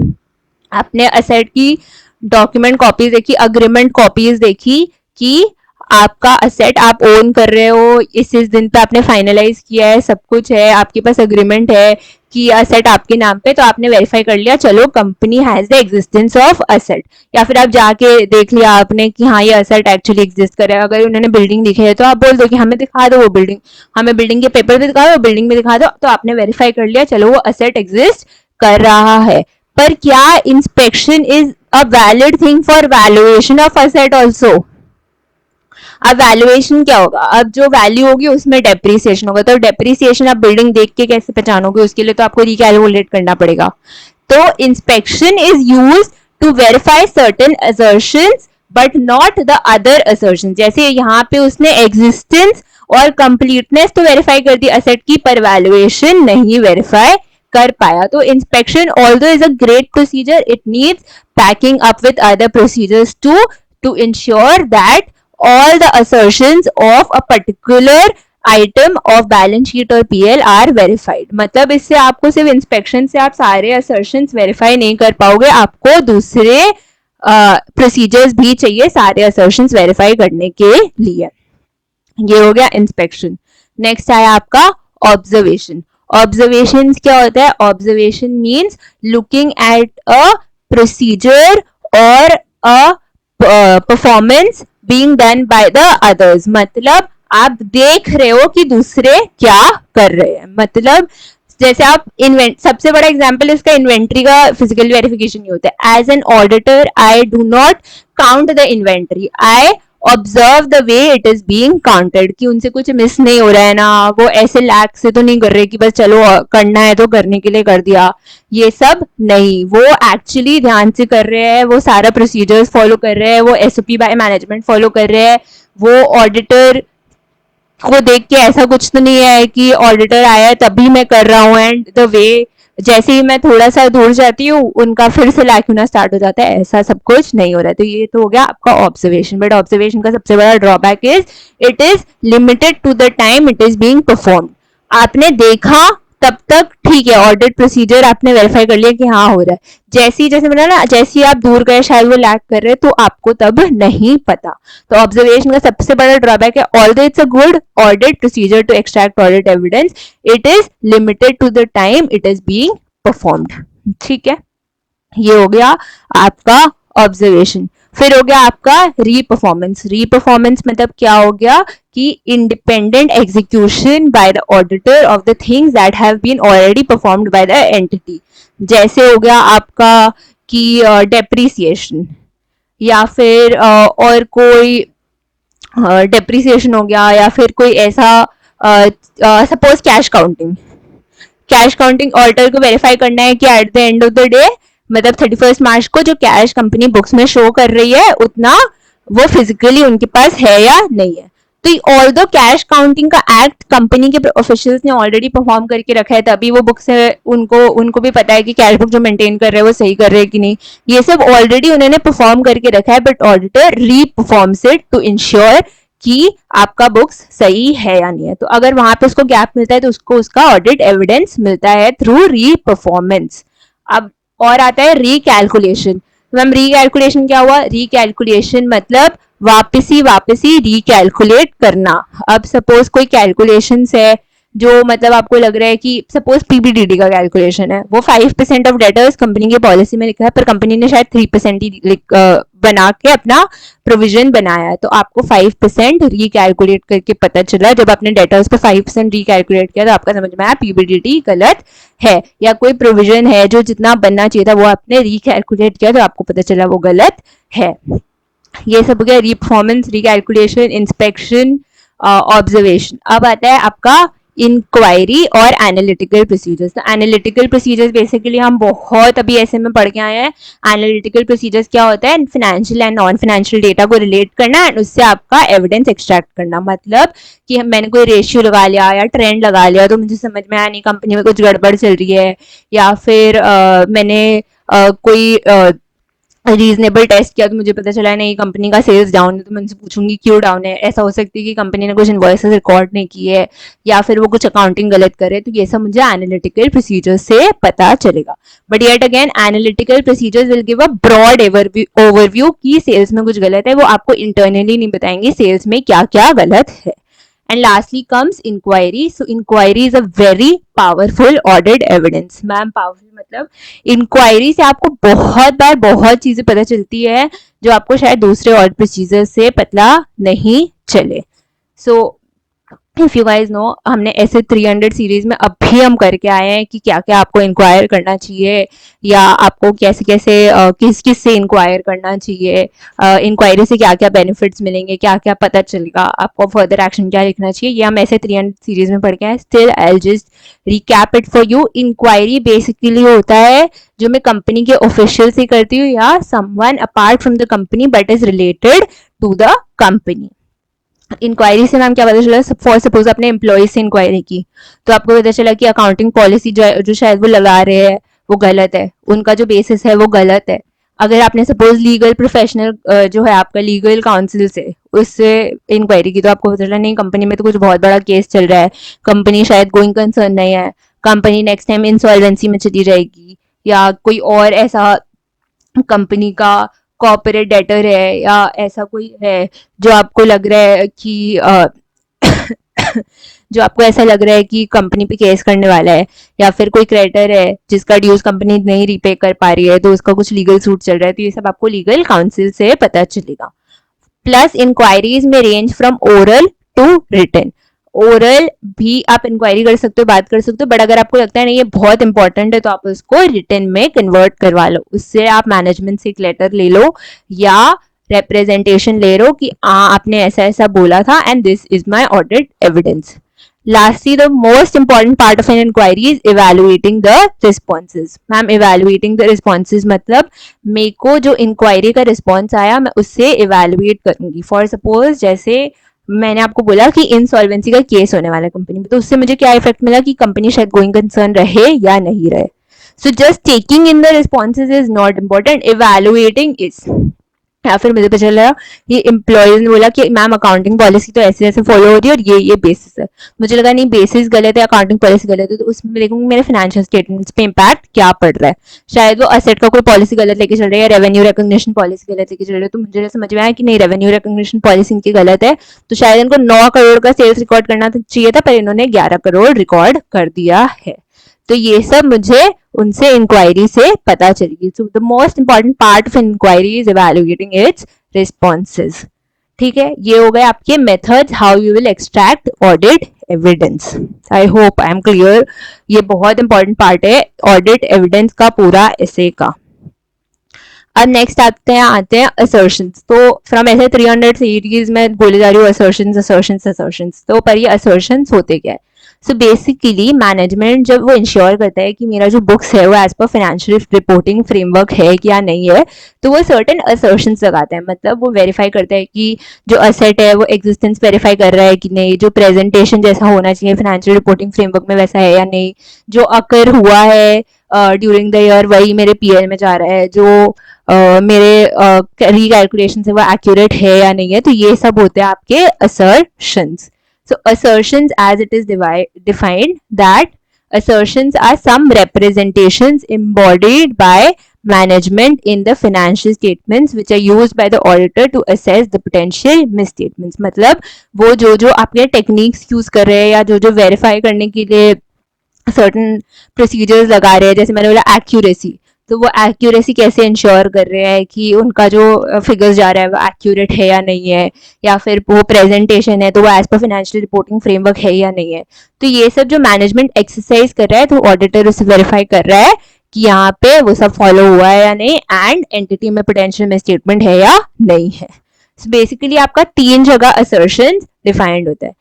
आपने asset की डॉक्यूमेंट कॉपीज देखी, अग्रीमेंट कॉपीज देखी कि आपका असेट आप ओन कर रहे हो, इस दिन पे आपने फाइनलाइज किया है, सब कुछ है, आपके पास अग्रीमेंट है कि असेट आपके नाम पे, तो आपने वेरीफाई कर लिया, चलो company has the existence of asset. या फिर आप जाके देख लिया आपने कि हाँ ये असेट एक्चुअली एग्जिस्ट कर रहा है। अगर उन्होंने बिल्डिंग दिखी है तो आप बोल दो कि हमें दिखा दो वो बिल्डिंग, हमें बिल्डिंग के पेपर भी दिखा दो, बिल्डिंग में दिखा दो, तो आपने वेरीफाई कर लिया, चलो वो असेट एग्जिस्ट कर रहा है। पर क्या inspection is a valid thing for valuation of asset also? अब वैल्यूएशन क्या होगा? अब जो वैल्यू होगी उसमें डेप्रिसिएशन होगा, तो डेप्रिसिएशन आप बिल्डिंग देख के कैसे पहचानोगे? उसके लिए तो आपको रिकैलकुलेट करना पड़ेगा। तो inspection is used to verify certain assertions but not the other assertions. जैसे यहाँ पे उसने एग्जिस्टेंस और कंप्लीटनेस तो वेरीफाई कर दी असेट की, पर वैल्यूएशन नहीं वेरीफाई कर पाया. तो inspection although is a great procedure, it needs backing up with other procedures to ensure that all the assertions of a particular item of balance sheet और PL are verified. मतलब इससे आपको सिर्फ inspection से आप सारे असर्शंस वेरीफाई नहीं कर पाओगे, आपको दूसरे प्रोसीजर्स भी चाहिए सारे असर्शंस वेरीफाई करने के लिए. ये हो गया इंस्पेक्शन. नेक्स्ट आया आपका ऑब्जर्वेशन. ऑब्जर्वेशन क्या होता है? Observation means looking at a procedure और a performance being done by the others. मतलब आप देख रहे हो कि दूसरे क्या कर रहे हैं. मतलब जैसे आप सबसे बड़ा एग्जांपल इसका इन्वेंट्री का फिजिकल वेरिफिकेशन ही होता है. As an auditor I do not count the inventory, I observe the way it is being counted, कि उनसे कुछ मिस नहीं हो रहा है ना, वो ऐसे लैक से तो नहीं कर रहे कि बस चलो करना है तो करने के लिए कर दिया. ये सब नहीं, वो एक्चुअली ध्यान से कर रहे हैं, वो सारा प्रोसीजर्स फॉलो कर रहे हैं, वो एसओपी बाय मैनेजमेंट फॉलो कर रहे हैं. वो ऑडिटर को देख के ऐसा कुछ तो नहीं है कि ऑडिटर आया तभी मैं कर रहा हूँ, एंड द वे जैसे ही मैं थोड़ा सा दूर जाती हूँ उनका फिर से लैक होना स्टार्ट हो जाता है. ऐसा सब कुछ नहीं हो रहा है. तो ये तो हो गया आपका ऑब्जर्वेशन. बट ऑब्जर्वेशन का सबसे बड़ा drawback is it is limited to the time it is being performed. आपने देखा तब तक ठीक है, ऑडिट प्रोसीजर आपने वेरीफाई कर लिया कि हाँ हो रहा है. जैसे मैंने ना, जैसे आप दूर गए शायद वो लैक कर रहे तो आपको तब नहीं पता. तो ऑब्जर्वेशन का सबसे बड़ा ड्रॉबैक है although it's a good audit procedure to extract audit evidence, it is limited to the time it is being performed. ठीक है, ये हो गया आपका ऑब्जर्वेशन. फिर हो गया आपका रीपरफॉर्मेंस. रीपरफॉर्मेंस मतलब क्या हो गया कि independent execution by the auditor of the things that have been already performed by the entity. जैसे हो गया आपका कि डेप्रिसिएशन या फिर और कोई डेप्रिसिएशन हो गया, या फिर कोई ऐसा सपोज कैश काउंटिंग ऑडिटर को वेरीफाई करना है कि at the end of the day, मतलब 31 मार्च को जो कैश कंपनी बुक्स में शो कर रही है उतना वो फिजिकली उनके पास है या नहीं है. तो ऑल्दो कैश काउंटिंग का एक्ट कंपनी के ऑफिशियल्स ने ऑलरेडी परफॉर्म करके रखा है, तभी वो बुक्स है, उनको भी पता है कि कैश बुक जो मेंटेन कर रहे हैं वो सही कर रहे हैं कि नहीं. ये सब ऑलरेडी उन्होंने परफॉर्म करके रखा है, but auditor reperforms it to ensure कि आपका बुक्स सही है या नहीं है. तो अगर वहां पे उसको गैप मिलता है तो उसको उसका ऑडिट एविडेंस मिलता है थ्रू रीपरफॉर्मेंस. अब और आता है रिकैलकुलेशन. तो मैम रिकैलकुलेशन क्या हुआ? रिकैलकुलेशन मतलब वापसी रिकैलकुलेट करना. अब सपोज कोई कैलकुलेशन है जो मतलब आपको लग रहा है कि सपोज पीबीडीडी का कैलकुलेशन है, वो 5% ऑफ डेटर्स कंपनी की पॉलिसी में लिखा है, पर कंपनी ने शायद 3% ही बना के अपना प्रोविजन बनाया है. तो आपको 5% रिकैलकुलेट करके पता चला, जब आपने डेटर्स पे 5% रिकैलकुलेट किया तो आपका समझ में आया पीबीडीडी गलत है, या कोई प्रोविजन है जो जितना बनना चाहिए था वो आपने रिकैलकुलेट किया तो आपको पता चला वो गलत है. ये सब हो गया रीपरफॉर्मेंस, रिकैलकुलेशन, इंस्पेक्शन, ऑब्जर्वेशन. अब आता है आपका इंक्वायरी और एनालिटिकल प्रोसीजर्स. तो एनालिटिकल प्रोसीजर्स बेसिकली हम बहुत अभी ऐसे में पढ़ के आए हैं. एनालिटिकल प्रोसीजर्स क्या होता है? Financial and non financial data को रिलेट करना एंड उससे आपका एविडेंस एक्सट्रैक्ट करना. मतलब कि मैंने कोई रेशियो लगा लिया या ट्रेंड लगा लिया तो मुझे समझ में आया नहीं कंपनी में कुछ गड़बड़ चल रही है, या फिर मैंने कोई रीजनेबल टेस्ट किया तो मुझे पता चला नहीं कंपनी का सेल्स डाउन है, तो मैं उनसे पूछूंगी क्यों डाउन है. ऐसा हो सकती है कि कंपनी ने कुछ इनवॉइसेस रिकॉर्ड नहीं की है, या फिर वो कुछ अकाउंटिंग गलत करे. तो ये सब मुझे एनालिटिकल प्रोसीजर से पता चलेगा. But yet again analytical procedures will give a broad overview कि सेल्स में कुछ गलत है, वो आपको इंटरनली नहीं बताएंगे सेल्स में क्या क्या गलत है. And lastly comes inquiry. So inquiry is a very powerful audit evidence. Ma'am powerful मतलब इंक्वायरी से आपको बहुत बार बहुत चीजें पता चलती है जो आपको शायद दूसरे ऑडिट प्रोसीजर से पता नहीं चले. So if you guys know, हमने ऐसे 300 सीरीज में अभी हम करके आए हैं कि क्या क्या आपको इंक्वायर करना चाहिए, या आपको कैसे कैसे किस किस से इंक्वायर करना चाहिए, इंक्वायरी से क्या क्या बेनिफिट्स मिलेंगे, क्या क्या पता चलेगा, आपको फर्दर एक्शन क्या लिखना चाहिए, ये हम ऐसे 300 सीरीज में पढ़ के आए. Still I will just recap it for you. Inquiry basically होता है जो मैं कंपनी के ऑफिशियल से करती हूँ या someone apart from the company but is related to the company. Inquiry से मैम क्या पता चला, फॉर सपोज अपने एम्प्लॉय से इंक्वायरी की, तो आपको पता चला कि अकाउंटिंग पॉलिसी जो शायद वो लगा रहे हैं वो गलत है, उनका जो बेसिस है वो गलत है। अगर आपने सपोज लीगल प्रोफेशनल जो है आपका लीगल काउंसिल से उससे इंक्वायरी की, तो आपको पता चला नहीं कंपनी में तो कुछ बहुत बड़ा केस चल रहा है, कंपनी शायद गोइंग कंसर्न नहीं है, कंपनी नेक्स्ट टाइम इंसॉल्वेंसी में चली जाएगी, या कोई और ऐसा कंपनी का कॉर्पोरेट डेटर है या ऐसा कोई है जो आपको लग रहा है कि जो आपको ऐसा लग रहा है कि कंपनी पे केस करने वाला है, या फिर कोई क्रेडिटर है जिसका ड्यूज कंपनी नहीं रीपे कर पा रही है तो उसका कुछ लीगल सूट चल रहा है, तो ये सब आपको लीगल काउंसिल से पता चलेगा। प्लस इंक्वायरीज में range from oral to written. Oral भी आप इंक्वायरी कर सकते हो, बात कर सकते हो, बट अगर आपको लगता है नहीं ये बहुत इंपॉर्टेंट है तो आप उसको रिटन में कन्वर्ट करवा लो, उससे आप मैनेजमेंट से एक लेटर ले लो या रिप्रेजेंटेशन ले लो कि आपने ऐसा ऐसा बोला था and this is my audit evidence. Lastly, the most important part of an inquiry is evaluating the responses. Ma'am evaluating the responses मतलब मेरे को जो इंक्वायरी का रिस्पॉन्स आया मैं उससे evaluate करूंगी। फॉर सपोज जैसे मैंने आपको बोला कि इंसॉल्वेंसी का केस होने वाला है कंपनी में, तो उससे मुझे क्या इफेक्ट मिला कि कंपनी शायद गोइंग कंसर्न रहे या नहीं रहे। So just taking in the responses is not important, evaluating is. या फिर मुझे पता चला ये एम्प्लॉयज ने बोला कि मैम अकाउंटिंग पॉलिसी तो ऐसे ऐसे फॉलो हो रही है और ये बेसिस है, मुझे लगा नहीं बेसिस गलत है अकाउंटिंग पॉलिसी गलत है, तो उसमें देखूंगी मेरे फाइनेंशियल स्टेटमेंट्स पे इम्पैक्ट क्या पड़ रहा है, शायद वो असेट का कोई पॉलिसी गलत लेके चल रहा है या रेवेन्यू रिकॉग्निशन पॉलिसी गलत लेके चल रहा है, तो मुझे समझ में आया कि नहीं रेवेन्यू रिकॉग्निशन पॉलिसी इनकी गलत है, तो शायद इनको 9 करोड़ का सेल्स रिकॉर्ड करना चाहिए था पर इन्होंने 11 करोड़ रिकॉर्ड कर दिया है। तो ये सब मुझे उनसे इंक्वायरी से पता चलेगी। So the most important part of inquiry is evaluating its responses. ठीक है, ये हो गए आपके methods how you will extract audit evidence. I hope I am clear, ये बहुत इंपॉर्टेंट पार्ट है ऑडिट एविडेंस का पूरा एसे का। अब नेक्स्ट आते हैं असर्शंस। तो फ्रॉम ऐसे 300 सीरीज में बोले जा रही हूँ असर्शंस असर्शंस असर्शंस, तो पर ये असर्शंस होते क्या है। सो बेसिकली मैनेजमेंट जब वो इंश्योर करता है कि मेरा जो बुक्स है वो as per financial reporting framework है या नहीं है, तो वो सर्टेन असर्शंस लगाता है, मतलब वो वेरीफाई करता है कि जो असेट है वो एग्जिस्टेंस वेरीफाई कर रहा है कि नहीं, जो प्रेजेंटेशन जैसा होना चाहिए फाइनेंशियल रिपोर्टिंग फ्रेमवर्क में वैसा है या नहीं, जो अकर हुआ है ड्यूरिंग द ईयर वही मेरे पीएल में जा रहा है, जो मेरे रिकैलकुलेशन से वो एक्यूरेट है या नहीं है, तो ये सब होते हैं आपके assertions. So assertions as it is defined that assertions are some representations embodied by management in the financial statements which are used by the auditor to assess the potential misstatements। मतलब वो जो आपके टेक्निक्स यूज कर रहे हैं या जो verify करने के लिए सर्टन प्रोसीजर्स लगा रहे हैं, जैसे मैंने बोला एक्यूरेसी, तो वो एक्यूरेसी कैसे इंश्योर कर रहे हैं कि उनका जो फिगर्स जा रहा है वो एक्यूरेट है या नहीं है, या फिर वो प्रेजेंटेशन है तो वो as per financial reporting framework है या नहीं है। तो ये सब जो मैनेजमेंट एक्सरसाइज कर रहा है तो ऑडिटर उसे वेरीफाई कर रहा है कि यहाँ पे वो सब फॉलो हुआ है या नहीं, एंड एंटिटी में पोटेंशियल मिसस्टेटमेंट है या नहीं है। so बेसिकली आपका 3 जगह असर्शन डिफाइंड होता है,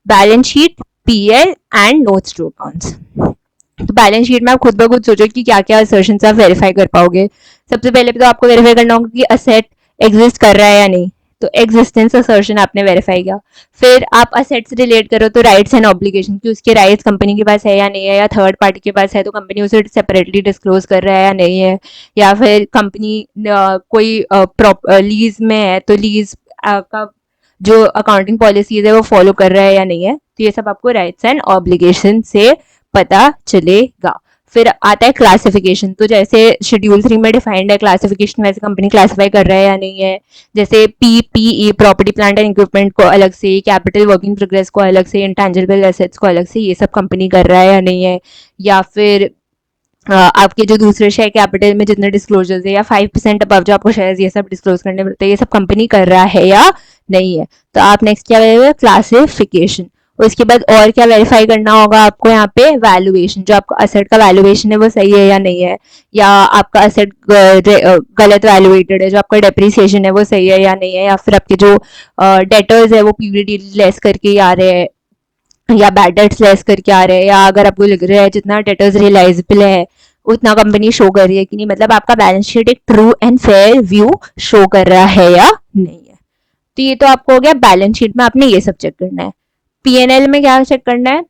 balance sheet, PL and notes to accounts. तो बैलेंस शीट में आप खुद ब खुद सोचो कि क्या क्या असर्शन आप वेरीफाई कर पाओगे। सबसे पहले तो आपको वेरीफाई करना होगा कि असेट एग्जिस्ट कर रहा है या नहीं, तो एग्जिस्टेंस असर्शन आपने वेरीफाई किया। फिर आप असेट से रिलेट करो तो राइट्स एंड ऑब्लिगेशन, कि उसके राइट्स कंपनी के पास है या नहीं है, या थर्ड पार्टी के पास है तो कंपनी उसे सेपरेटली डिस्क्लोज कर रहा है या नहीं है, या फिर कंपनी कोई लीज में है तो लीज का जो अकाउंटिंग पॉलिसीज है वो फॉलो कर रहा है या नहीं है, तो ये सब आपको राइट्स एंड ऑब्लिगेशन से पता चलेगा। फिर आता है क्लासिफिकेशन, तो जैसे शेड्यूल 3 में डिफाइंड है क्लासिफिकेशन, वैसे कंपनी क्लासिफाई कर रहा है या नहीं है, जैसे PPE property plant and equipment को अलग से, कैपिटल वर्किंग प्रोग्रेस को अलग से, इंटेंजिबल एसेट्स को अलग से, ये सब कंपनी कर रहा है या नहीं है, या फिर आपके जो दूसरे शेयर कैपिटल में जितने डिस्क्लोजर्स है या 5% अबव जो आपको शेयर्स ये सब डिस्क्लोज करने पड़ते हैं, ये सब कंपनी कर रहा है या नहीं है। तो आप नेक्स्ट क्या करेंगे, क्लासिफिकेशन। उसके बाद और क्या वेरीफाई करना होगा आपको यहाँ पे, वैल्यूएशन, जो आपका असेट का वैल्यूएशन है वो सही है या नहीं है, या आपका असेट गलत वैल्यूएटेड है, जो आपका डेप्रिसिएशन है वो सही है या नहीं है, या फिर आपके जो डेटर्स है वो पीवीडी लेस करके आ रहे हैं या बैड डेट्स लेस करके आ रहे हैं, या अगर आपको लग रहा है जितना डेटर्स रियलाइजेबल है उतना कंपनी शो कर रही है कि नहीं, मतलब आपका बैलेंस शीट एक true and fair view show कर रहा है या नहीं है। तो ये तो आपको हो गया बैलेंस शीट में आपने ये सब चेक करना है। पीएनएल में क्या चेक करना है?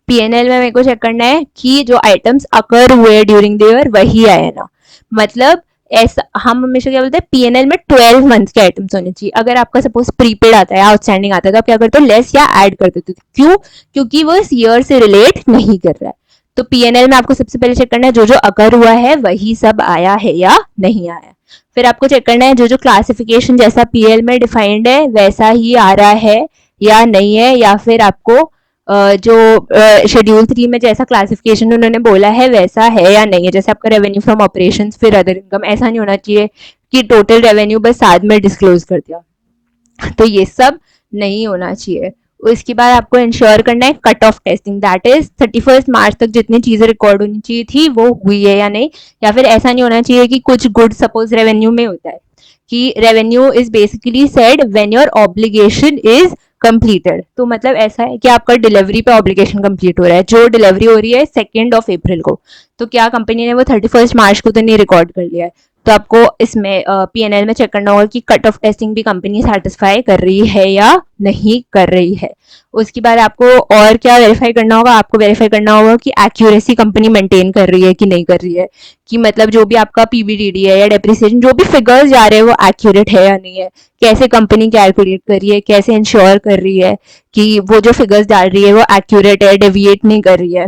पीएनएल में मेरे को चेक करना है कि जो आइटम्स अकर हुए ड्यूरिंग द ईयर वही आए ना। मतलब ऐसा हम हमेशा क्या बोलते हैं, पीएनएल में 12 मंथ के आइटम्स होने चाहिए। अगर आपका सपोज प्रीपेड आता है या आउटस्टैंडिंग आता है तो आप क्या करते हो, लेस या ऐड कर देते हो। क्यों? क्योंकि वो इस ईयर से रिलेट नहीं कर रहा है। तो पीएनएल में आपको सबसे पहले चेक करना है जो जो अकर हुआ है वही सब आया है या नहीं आया। फिर आपको चेक करना है जो जो क्लासिफिकेशन जैसा पीएल में डिफाइंड है वैसा ही आ रहा है या नहीं है, या फिर आपको जो शेड्यूल 3 में जैसा क्लासिफिकेशन उन्होंने बोला है वैसा है या नहीं है। जैसे आपका रेवेन्यू फ्रॉम ऑपरेशन फिर अदर इनकम, ऐसा नहीं होना चाहिए कि टोटल रेवेन्यू बस साथ में डिस्क्लोज कर दिया। तो ये सब नहीं होना चाहिए। उसके बाद आपको इंश्योर करना है cut off testing, that is 31 मार्च तक जितनी चीजें रिकॉर्ड होनी चाहिए थी वो हुई है या नहीं। या फिर ऐसा नहीं होना चाहिए कि कुछ गुड सपोज रेवेन्यू में होता है कि revenue is basically said when your obligation is completed. तो मतलब ऐसा है कि आपका डिलीवरी पे ऑब्लिगेशन कंप्लीट हो रहा है, जो डिलीवरी हो रही है 2 अप्रैल को, तो क्या कंपनी ने वो 31 मार्च को तो नहीं रिकॉर्ड कर लिया है। तो आपको इसमें पीएनएल में चेक करना होगा कि कट ऑफ टेस्टिंग भी कंपनी सेटिस्फाई कर रही है या नहीं कर रही है। उसके बाद आपको और क्या वेरीफाई करना होगा? आपको वेरीफाई करना होगा कि एक्यूरेसी कंपनी मेंटेन कर रही है कि नहीं कर रही है, कि मतलब जो भी आपका पीबीडीडी है या डेप्रिसिएशन जो भी फिगर्स जा रहे हैं वो एक्यूरेट है या नहीं है, कैसे कंपनी कैलकुलेट कर रही है, कैसे इंश्योर कर रही है कि वो जो फिगर्स डाल रही है वो एक्यूरेट है, डेविएट नहीं कर रही है।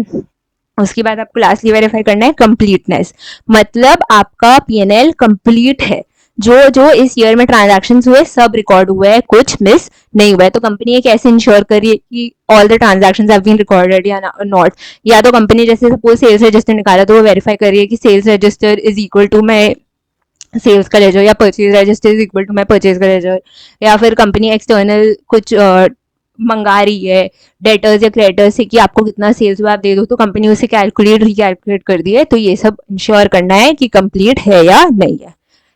उसके बाद आपको लास्टली वेरीफाई करना है कंप्लीटनेस, मतलब आपका पीएनएल कंप्लीट है, जो जो इस ईयर में ट्रांजैक्शन हुए सब रिकॉर्ड हुए हैं, कुछ मिस नहीं हुआ है। तो कंपनी ये कैसे इंश्योर कर रही है कि all the transactions have been recorded या नॉट? या तो कंपनी जैसे सपोज सेल्स रजिस्टर निकाला तो वो वेरीफाई कर रही है कि sales register is equal to मैं सेल्स का लेजर, या purchase register is equal to मैं परचेज का लेजर, या फिर कंपनी एक्सटर्नल कुछ मंगा रही है डेटर्स या क्रेडिटर्स से कि आपको कितना सेल्स हुआ आप दे दो, तो कंपनी उसे कैलकुलेट रिकैलकुलेट कर दी है। तो ये सब इंश्योर करना है कि कंप्लीट है या नहीं है।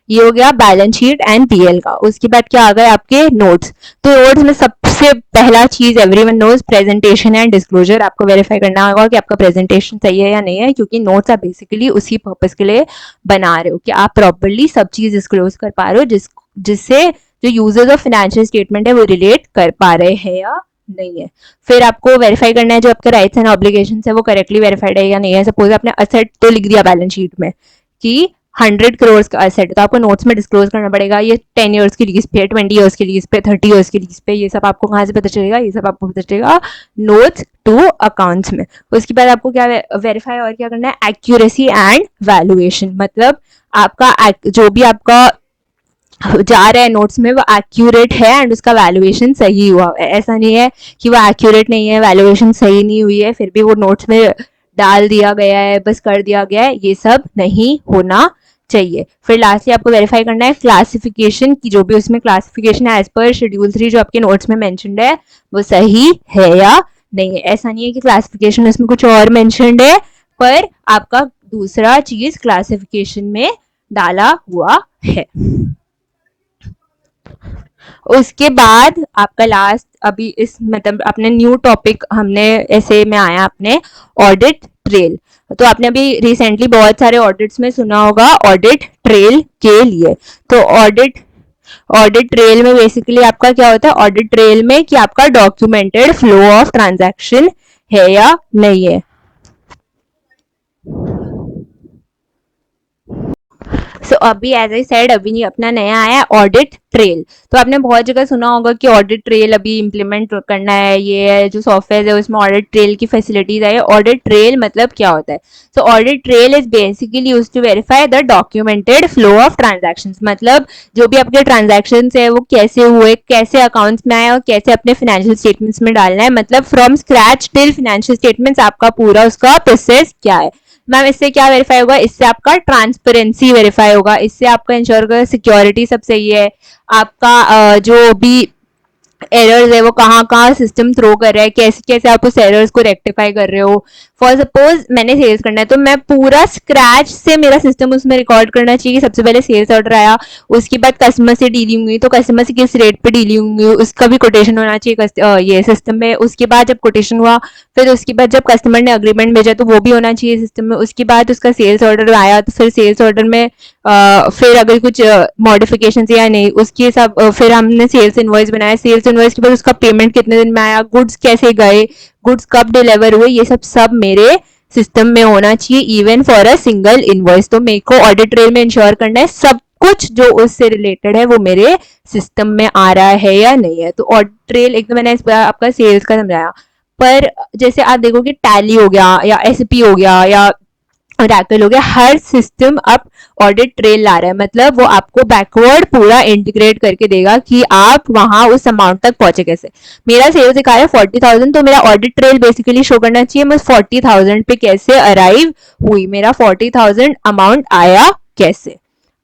ये हो गया बैलेंस शीट एंड पीएल का। उसके बाद क्या आ गए आपके नोट्स। तो नोट्स में सबसे पहला चीज everyone knows presentation and disclosure. आपको वेरीफाई करना होगा कि आपका प्रेजेंटेशन सही है या नहीं है, क्योंकि नोट्स आप बेसिकली उसी पर्पज के लिए बना रहे हो कि आप प्रॉपरली सब चीज डिस्क्लोज कर पा रहे हो, जिससे जो यूजर्स ऑफ फाइनेंशियल स्टेटमेंट है वो रिलेट कर पा रहे हैं या नहीं है। फिर आपको वेरीफाई करना है जो आपके राइट्स एंड ऑब्लिगेशंस है वो करेक्टली वेरीफाइड है या नहीं है। सपोज आपने असेट तो लिख दिया बैलेंस शीट में कि 100 करोड़ का असेट, तो आपको नोट्स में डिस्क्लोज करना पड़ेगा ये 10 ईयर्स की लीज पे, 20 ईयर्स की लीज पे, 30 ईयर्स की लीज पे। ये सब आपको कहाँ से पता चलेगा? ये सब आपको पता चलेगा नोट्स टू अकाउंट्स में। उसके बाद आपको क्या वेरीफाई और क्या करना है? एक्यूरेसी एंड वैल्यूएशन, मतलब आपका जो भी आपका जा रहा है नोट्स में वो एक्यूरेट है एंड उसका वैल्यूएशन सही हुआ है। ऐसा नहीं है कि वो एक्यूरेट नहीं है, वैल्यूएशन सही नहीं हुई है, फिर भी वो नोट्स में डाल दिया गया है, बस कर दिया गया है, ये सब नहीं होना चाहिए। फिर लास्टली आपको वेरीफाई करना है क्लासिफिकेशन की, जो भी उसमें क्लासिफिकेशन है एज पर शेड्यूल 3 जो आपके नोट्स में मेंशन्ड है वो सही है या नहीं है। ऐसा नहीं है कि क्लासिफिकेशन उसमें कुछ और मेंशन्ड है पर आपका दूसरा चीज क्लासिफिकेशन में डाला हुआ है। उसके बाद आपका लास्ट अभी इस मतलब अपने न्यू टॉपिक हमने ऐसे में आया अपने ऑडिट ट्रेल। तो आपने अभी रिसेंटली बहुत सारे ऑडिट्स में सुना होगा ऑडिट ट्रेल के लिए। तो ऑडिट ट्रेल में बेसिकली आपका क्या होता है? ऑडिट ट्रेल में कि आपका डॉक्यूमेंटेड फ्लो ऑफ ट्रांजैक्शन है या नहीं है। सो अभी एज आई सेड अभी अपना नया आया ऑडिट ट्रेल। तो आपने बहुत जगह सुना होगा कि ऑडिट ट्रेल अभी इम्प्लीमेंट करना है, ये जो सॉफ्टवेयर है उसमें ऑडिट ट्रेल की फैसिलिटीज है। ऑडिट ट्रेल मतलब क्या होता है? So audit trail is basically used to verify the documented flow of transactions, मतलब जो भी आपके ट्रांजैक्शंस है वो कैसे हुए, कैसे अकाउंट्स में आए और कैसे अपने फाइनेंशियल स्टेटमेंट्स में डालना है, मतलब from scratch till financial statements आपका पूरा उसका प्रोसेस क्या है। मैम इससे क्या वेरीफाई होगा? इससे आपका ट्रांसपेरेंसी वेरीफाई होगा, इससे आपका इंश्योर होगा सिक्योरिटी सब सही है, आपका जो भी एरर्स है वो कहाँ कहाँ सिस्टम थ्रो कर रहा है, कैसे कैसे आप उस एरर्स को रेक्टिफाई कर रहे हो। फॉर सपोज मैंने सेल्स करना है तो मैं पूरा स्क्रैच से मेरा सिस्टम उसमें रिकॉर्ड करना चाहिए। सबसे पहले सेल्स ऑर्डर आया, उसके बाद कस्टमर से डीलिंग हुई तो कस्टमर से किस रेट पे डीलिंग हुई उसका भी कोटेशन होना चाहिए ये सिस्टम में। उसके बाद जब कोटेशन हुआ, फिर उसके बाद जब कस्टमर ने अग्रीमेंट भेजा तो वो भी होना चाहिए सिस्टम में। उसके बाद उसका सेल्स ऑर्डर आया तो फिर सेल्स ऑर्डर में फिर अगर कुछ मॉडिफिकेशन या नहीं उसकी सब फिर हमने सेल्स इनवॉइस बनाया। सेल्स इनवॉइस के बाद उसका पेमेंट कितने दिन में आया, गुड्स कैसे गए, गुड्स कब डिलीवर हुए, ये सब मेरे सिस्टम में होना चाहिए even for a single invoice. तो मेरे को ऑडिट ट्रेल में इंश्योर करना है सब कुछ जो उससे रिलेटेड है वो मेरे सिस्टम में आ रहा है या नहीं है। तो ऑडिट ट्रेल एक तो मैंने आपका सेल्स का समझाया। पर जैसे आप देखोगे टैली हो गया या एसपी हो गया या रैकल हो गया, हर सिस्टम अब ऑडिट ट्रेल ला रहा है। मतलब वो आपको बैकवर्ड पूरा इंटीग्रेट करके देगा कि आप वहां उस अमाउंट तक पहुंचे कैसे। मेरा सेल्स दिखा रहा है 40,000 तो मेरा ऑडिट ट्रेल बेसिकली शो करना चाहिए मैं 40,000 पे कैसे अराइव हुई, मेरा 40,000 अमाउंट आया कैसे।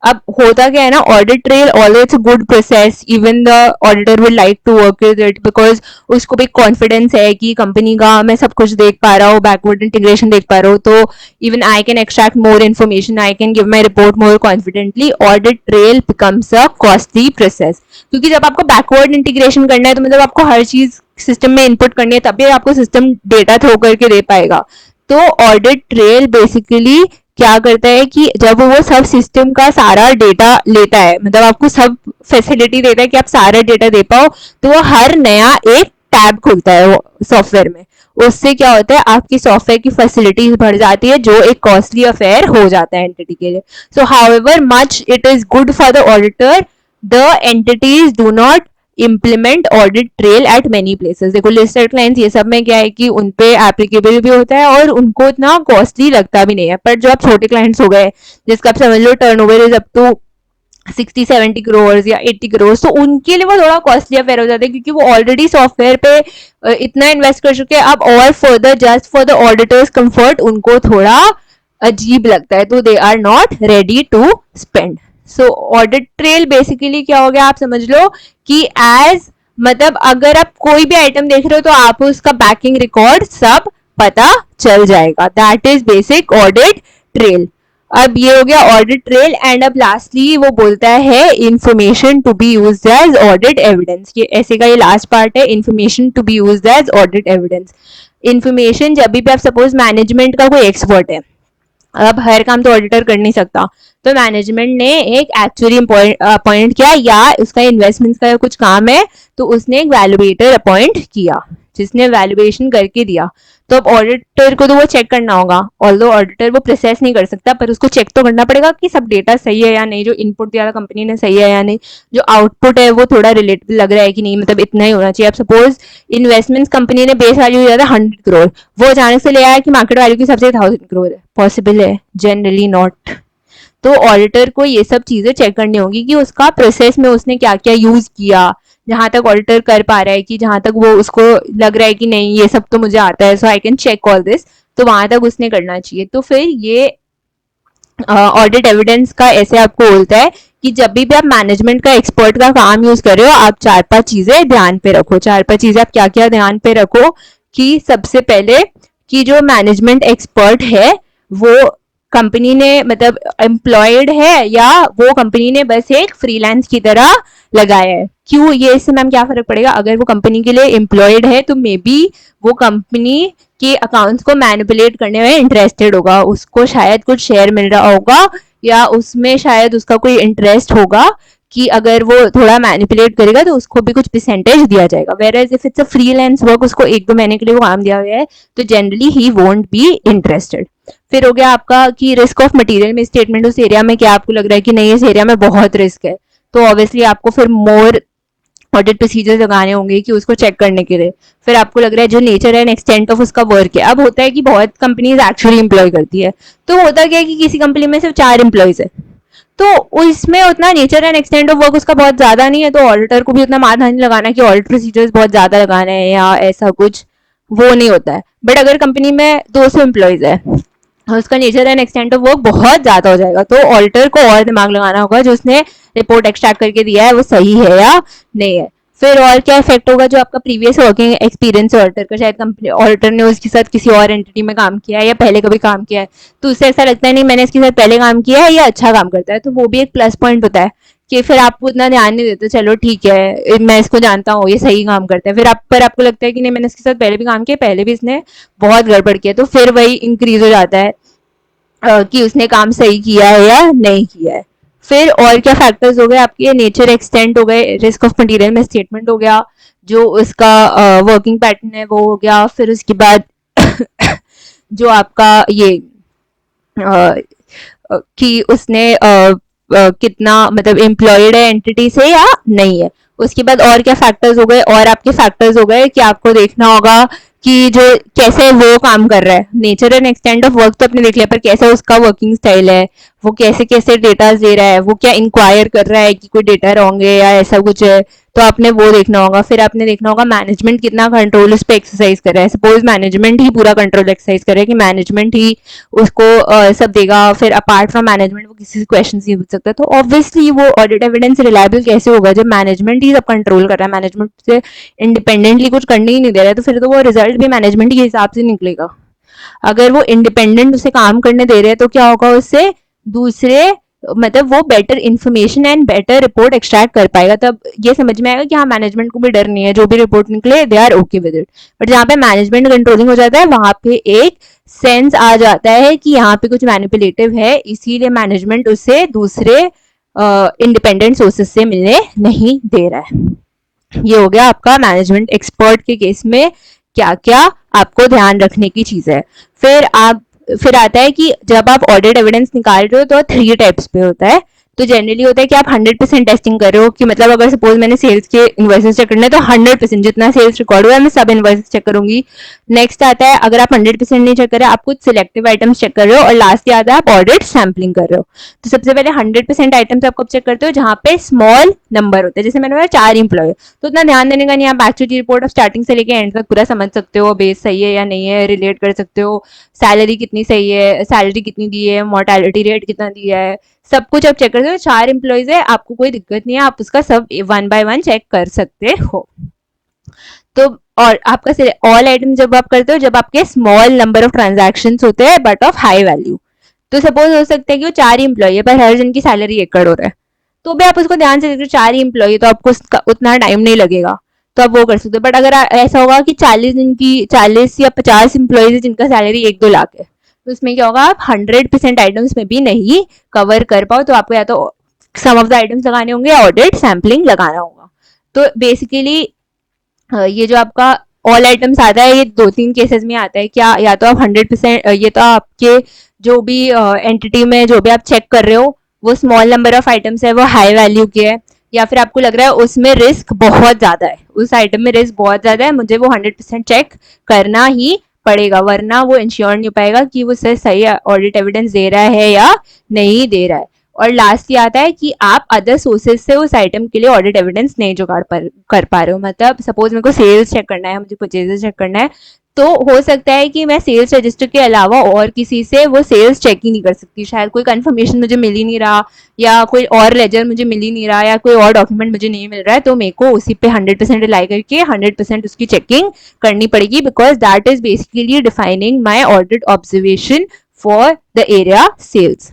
अब होता क्या है ना, audit trail always good process, even the auditor would like to work with it because उसको भी कॉन्फिडेंस है कि कंपनी का मैं सब कुछ देख पा रहा हूँ, बैकवर्ड इंटीग्रेशन देख पा रहा हूँ, तो even I can extract more information, I can give my report more confidently. Audit trail becomes a costly process क्योंकि जब आपको बैकवर्ड इंटीग्रेशन करना है तो मतलब आपको हर चीज सिस्टम में इनपुट करनी है तभी आपको सिस्टम डेटा थ्रो करके दे पाएगा। तो ऑडिट ट्रेल बेसिकली क्या करता है कि जब वो सब सिस्टम का सारा डेटा लेता है, मतलब आपको सब फैसिलिटी देता है कि आप सारा डेटा दे पाओ, तो वो हर नया एक टैब खुलता है वो सॉफ्टवेयर में। उससे क्या होता है आपकी सॉफ्टवेयर की फैसिलिटीज बढ़ जाती है जो एक कॉस्टली अफेयर हो जाता है एंटिटी के लिए। सो however much it is good for the auditor, the entities do not implement audit trail eight many places. देखो लिस्टेड क्लाइंट्स ये सब में क्या है कि उनपे एप्लीकेबल भी होता है और उनको इतना कॉस्टली लगता भी नहीं है। पर जो आप छोटे क्लाइंट्स हो गए जिसका आप समझ लो turnover is up to 60-70 crore या 80 करोड़, तो उनके लिए वो थोड़ा कॉस्टली अफेयर हो जाता है क्योंकि वो ऑलरेडी सॉफ्टवेयर पे इतना इन्वेस्ट कर चुके हैं। अब और further just for the auditors comfort उनको थोड़ा अजीब लगता है, तो they are not ready to spend. So audit trail basically क्या हो गया आप समझ लो कि एज मतलब अगर आप कोई भी आइटम देख रहे हो तो आप उसका बैकिंग रिकॉर्ड सब पता चल जाएगा। That is basic audit trail. अब ये हो गया ऑडिट ट्रेल एंड अब लास्टली वो बोलता है information to be used as audit evidence. ये ऐसे का ये लास्ट पार्ट है, information to be used as audit evidence. Information जब भी आप सपोज मैनेजमेंट का कोई एक्सपर्ट है, अब हर काम तो ऑडिटर कर नहीं सकता, तो मैनेजमेंट ने एक एक्चुअली अपॉइंट किया या उसका इन्वेस्टमेंट का कुछ काम है तो उसने एक वैल्यूएटर अपॉइंट किया जिसने वैल्यूएशन करके दिया। तो अब ऑडिटर को तो वो चेक करना होगा, ऑल्दो ऑडिटर वो प्रोसेस नहीं कर सकता पर उसको चेक तो करना पड़ेगा कि सब डेटा सही है या नहीं, जो इनपुट दिया था कंपनी ने सही है या नहीं, जो आउटपुट है वो थोड़ा रिलेटेबल लग रहा है कि नहीं, मतलब इतना ही होना चाहिए। अब सपोज इन्वेस्टमेंट कंपनी ने बेस वैल्यू दिया था 100 करोड़, वो अचानक से ले आया कि मार्केट वैल्यू की सबसे 1000 करोड़ है, पॉसिबल है? Generally not. तो ऑडिटर को ये सब चीजें चेक करनी होगी कि उसका प्रोसेस में उसने क्या क्या यूज किया, जहां तक ऑडिटर कर पा रहा है कि जहां तक वो उसको लग रहा है कि नहीं ये सब तो मुझे आता है so I can check all this, तो वहां तक उसने करना चाहिए। तो फिर ये ऑडिट एविडेंस का ऐसे आपको बोलता है कि जब भी आप मैनेजमेंट का एक्सपर्ट का काम यूज कर रहे हो आप 4-5 चीजें ध्यान पे रखो। 4-5 चीजें आप क्या क्या ध्यान पे रखो कि सबसे पहले कि जो मैनेजमेंट एक्सपर्ट है वो कंपनी ने मतलब एम्प्लॉयड है या वो कंपनी ने बस एक फ्रीलांस की तरह लगाया है। क्यों, ये इससे मैम क्या फर्क पड़ेगा? अगर वो कंपनी के लिए एम्प्लॉयड है तो मे बी वो कंपनी के अकाउंट्स को मैनिपुलेट करने में इंटरेस्टेड होगा, उसको शायद कुछ शेयर मिल रहा होगा या उसमें शायद उसका कोई इंटरेस्ट होगा कि अगर वो थोड़ा मैनिपुलेट करेगा तो उसको भी कुछ परसेंटेज दिया जाएगा। Whereas if it's a freelance work, उसको 1-2 महीने के लिए वो काम दिया गया है तो generally he won't be interested. फिर हो गया आपका कि रिस्क ऑफ मटेरियल में स्टेटमेंट, उस एरिया में क्या आपको लग रहा है कि नहीं इस एरिया में बहुत रिस्क है, तो ऑब्वियसली आपको फिर मोर ऑडिट प्रोसीजर्स लगाने होंगे कि उसको चेक करने के लिए। फिर आपको लग रहा है जो नेचर एंड एक्सटेंट ऑफ उसका वर्क है। अब होता है कि बहुत कंपनीज एक्चुअली एम्प्लॉय करती है, तो होता क्या है कि किसी कंपनी में सिर्फ 4 एम्प्लॉयज है तो इसमें उतना nature and extent of work उसका बहुत ज्यादा नहीं है, तो ऑडिटर को भी उतना माथा नहीं लगाना कि ऑडिट प्रोसीजर्स बहुत ज्यादा लगाने हैं या ऐसा कुछ, वो नहीं होता है। बट अगर कंपनी में 200 एम्प्लॉयज है और उसका nature and extent of work बहुत ज्यादा हो जाएगा तो ऑडिटर को और दिमाग लगाना होगा जो उसने रिपोर्ट एक्सट्रैक्ट करके दिया है वो सही है या नहीं है। फिर और क्या इफेक्ट होगा, जो आपका प्रीवियस वर्किंग एक्सपीरियंस है ऑडिटर का, शायद कंपनी ऑडिटर ने उसके साथ किसी और एंटिटी में काम किया है या पहले कभी काम किया है, तो उससे ऐसा लगता है नहीं मैंने इसके साथ पहले काम किया है या अच्छा काम करता है, तो वो भी एक प्लस पॉइंट होता है कि फिर आपको उतना ध्यान नहीं देते, चलो ठीक है मैं इसको जानता हूँ ये सही काम करता है, फिर आप पर आपको लगता है कि नहीं मैंने इसके साथ पहले भी काम किया, पहले भी इसने बहुत गड़बड़ किया, तो फिर वही इंक्रीज हो जाता है कि उसने काम सही किया है या नहीं किया है। फिर और क्या फैक्टर्स हो गए आपके, नेचर एक्सटेंट हो गए, रिस्क ऑफ मटेरियल में स्टेटमेंट हो गया, जो उसका वर्किंग पैटर्न है वो हो गया, फिर उसके बाद जो आपका ये कि उसने कितना मतलब एम्प्लॉयड है एंटिटी से या नहीं है। उसके बाद और क्या फैक्टर्स हो गए, और आपके फैक्टर्स हो गए कि आपको देखना होगा कि जो कैसे वो काम कर रहा है, nature and extent of work तो अपने देख लिया, पर कैसा उसका वर्किंग स्टाइल है, वो कैसे कैसे डेटा दे रहा है, वो क्या इंक्वायर कर रहा है कि कोई डेटा रॉन्ग है या ऐसा कुछ है, तो आपने वो देखना होगा। फिर आपने देखना होगा मैनेजमेंट कितना कंट्रोल उस पर एक्सरसाइज कर रहा है, सपोज मैनेजमेंट ही पूरा कंट्रोल एक्सरसाइज कर रहा है कि मैनेजमेंट ही उसको सब देगा, फिर अपार्ट फ्रॉम मैनेजमेंट वो किसी से क्वेश्चन नहीं पूछ सकता, तो ऑब्वियसली वो ऑडिट एविडेंस रिलायबल कैसे होगा जब मैनेजमेंट ही सब कंट्रोल कर रहा है, मैनेजमेंट से इंडिपेंडेंटली कुछ करने ही नहीं दे रहा है, तो फिर तो वो रिजल्ट भी मैनेजमेंट के हिसाब से निकलेगा। अगर वो इंडिपेंडेंट उसे काम करने दे रहे हैं तो क्या होगा उससे दूसरे मतलब वो better information and better report extract कर पाएगा, तब ये समझ में आएगा कि हाँ मैनेजमेंट को भी डर नहीं है, जो भी रिपोर्ट निकले they are okay with it. But जहाँ पे मैनेजमेंट कंट्रोलिंग हो जाता है वहां पे एक सेंस आ जाता है कि यहाँ पे कुछ मैनिपुलेटिव है, इसीलिए मैनेजमेंट उसे दूसरे इंडिपेंडेंट सोर्सेस से मिलने नहीं दे रहा है। ये हो गया आपका मैनेजमेंट एक्सपर्ट के केस में क्या क्या आपको ध्यान रखने की चीज है। फिर आता है कि जब आप ऑडिट एविडेंस निकाल रहे हो तो 3 टाइप्स पे होता है। तो जनरली होता है कि आप 100% टेस्टिंग कर रहे हो, कि मतलब अगर सपोज मैंने सेल्स के इन्वॉइसेस चेक करने तो 100% जितना सेल्स रिकॉर्ड हुआ है मैं सब इन्वॉइसेस चेक करूंगी। नेक्स्ट आता है अगर आप 100% नहीं चेक कर रहे, आप कुछ सिलेक्टिव आइटम्स चेक कर रहे हो, और लास्ट आता है आप ऑडिट सैम्पलिंग कर रहे हो। तो सबसे पहले 100% आइटम्स आप कब चेक करते हो, जहां पे स्मॉल नंबर होते हैं, जैसे मैंने बोला 4 इंप्लॉय, तो उतना ध्यान देने का नहीं, आप एक्चुअली रिपोर्ट ऑफ स्टार्टिंग से लेके एंड तक पूरा समझ सकते हो, बेस सही है या नहीं है, रिलेट कर सकते हो, सैलरी कितनी सही है, सैलरी कितनी दी है, मोर्टेलिटी रेट कितना दिया है, सब कुछ आप चेक करते हो। 4 एम्प्लॉयज है, आपको कोई दिक्कत नहीं है, आप उसका सब 1 बाय 1 चेक कर सकते हो। तो और आपका ऑल आइटम जब आप करते हो जब आपके स्मॉल नंबर ऑफ ट्रांजैक्शंस होते हैं बट ऑफ हाई वैल्यू, तो सपोज हो सकता है कि वो 4 ही एम्प्लॉय है पर हर जन की सैलरी 1 करोड़ है, तो भी आप उसको ध्यान से देखते हो, 4 ही एम्प्लॉय तो आपको उतना टाइम नहीं लगेगा, तो आप वो कर सकते हो। बट अगर ऐसा होगा कि 40 या 50 एम्प्लॉयज है जिनका सैलरी 1-2 लाख है, तो उसमें क्या होगा, आप 100% आइटम्स में भी नहीं कवर कर पाओ, तो आपको या तो सम ऑफ द आइटम्स लगाने होंगे या ऑडिट सैम्पलिंग लगाना होगा। तो बेसिकली ये जो आपका ऑल आइटम्स आता है ये 2-3 केसेस में आता है, क्या या तो आप 100% ये तो आपके जो भी एंटिटी में जो भी आप चेक कर रहे हो वो स्मॉल नंबर ऑफ आइटम्स है, वो हाई वैल्यू के है, या फिर आपको लग रहा है उसमें रिस्क बहुत ज्यादा है, उस आइटम में रिस्क बहुत ज्यादा है, मुझे वो 100% चेक करना ही पड़ेगा, वरना वो इंश्योर नहीं हो पाएगा कि वो सही ऑडिट एविडेंस दे रहा है या नहीं दे रहा है। और लास्ट ये आता है कि आप अदर सोर्सेज से उस आइटम के लिए ऑडिट एविडेंस नहीं जुगाड़ कर पा रहे हो, मतलब सपोज मेरे को सेल्स चेक करना है, मुझे परचेजेस चेक करना है, तो हो सकता है कि मैं सेल्स रजिस्टर के अलावा और किसी से वो सेल्स चेक ही नहीं कर सकती, शायद कोई कंफर्मेशन मुझे मिल ही नहीं रहा, या कोई और लेजर मुझे मिल ही नहीं रहा, या कोई और डॉक्यूमेंट मुझे नहीं मिल रहा है, तो मेरे को उसी पे 100% रिलाई करके 100% उसकी चेकिंग करनी पड़ेगी, because that is basically defining my audit observation for the area sales.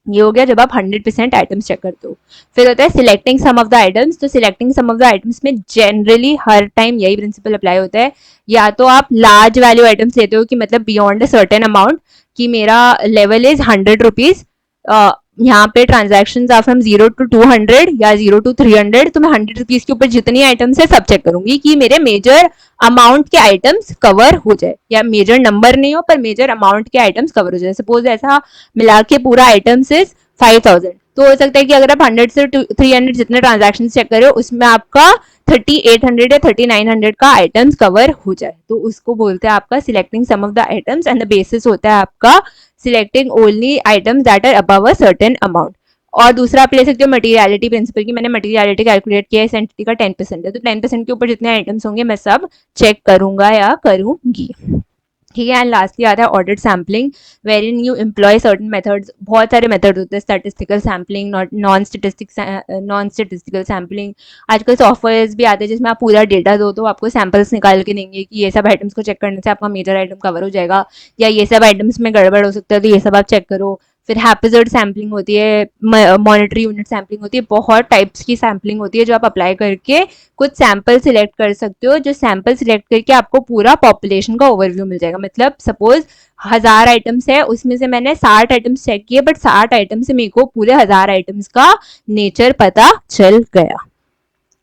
ये हो गया जब आप 100% आइटम्स चेक करते हो। फिर होता है selecting some of the items, तो selecting some of the items में जनरली हर टाइम यही प्रिंसिपल अप्लाई होता है, या तो आप लार्ज वैल्यू आइटम्स लेते हो कि मतलब बियॉन्ड अ सर्टेन अमाउंट, कि मेरा लेवल इज 100 रुपीज, यहाँ पे ट्रांजेक्शन आर फ्रॉम 0 to 200 या 0 to 300, तो मैं 100 रुपीज के ऊपर जितनी आइटम्स है सब चेक करूंगी कि मेरे मेजर अमाउंट के आइटम्स कवर हो जाए, या मेजर नंबर नहीं हो पर मेजर अमाउंट के आइटम्स कवर हो जाए। सपोज ऐसा मिला के पूरा आइटम्स इज 5000, तो हो सकता है कि अगर आप 100 से 300 जितने ट्रांजेक्शन चेक करो उसमें आपका 3800 या 3900 का आइटम्स कवर हो जाए, तो उसको बोलते हैं आपका selecting some of the items, and the basis होता है आपका selecting only items that are above a certain amount. और दूसरा आप ले सकते हो मटीरियलिटी प्रिंसिपल, की मैंने मटीरियलिटी कैलकुलेट किया, इस एंटिटी का 10% है, तो 10% के ऊपर जितने आइटम्स होंगे मैं सब चेक करूंगा या करूंगी। ठीक है। एंड लास्टली आता है audit sampling, wherein you employ certain methods. बहुत सारे मेथड होते हैं, statistical sampling, non statistical sampling. आजकल सॉफ्टवेयर भी आते हैं जिसमें आप पूरा डेटा दो तो आपको सैम्पल्स निकाल के देंगे कि ये सब आइटम्स को चेक करने से आपका मेजर आइटम कवर हो जाएगा, या ये सब आइटम्स में गड़बड़ हो सकता है तो ये सब आप चेक करो। फिर हैप्पीजर्ड सैम्पलिंग होती है, मॉनिटरी यूनिट सैम्पलिंग होती है, बहुत टाइप्स की सैम्पलिंग होती है जो आप अप्लाई करके कुछ सैंपल सिलेक्ट कर सकते हो, जो सैंपल सिलेक्ट करके आपको पूरा पॉपुलेशन का ओवरव्यू मिल जाएगा। मतलब सपोज 1000 आइटम्स है, उसमें से मैंने 60 आइटम्स चेक किए, बट 60 आइटम से मेरे को पूरे 1000 आइटम्स का नेचर पता चल गया।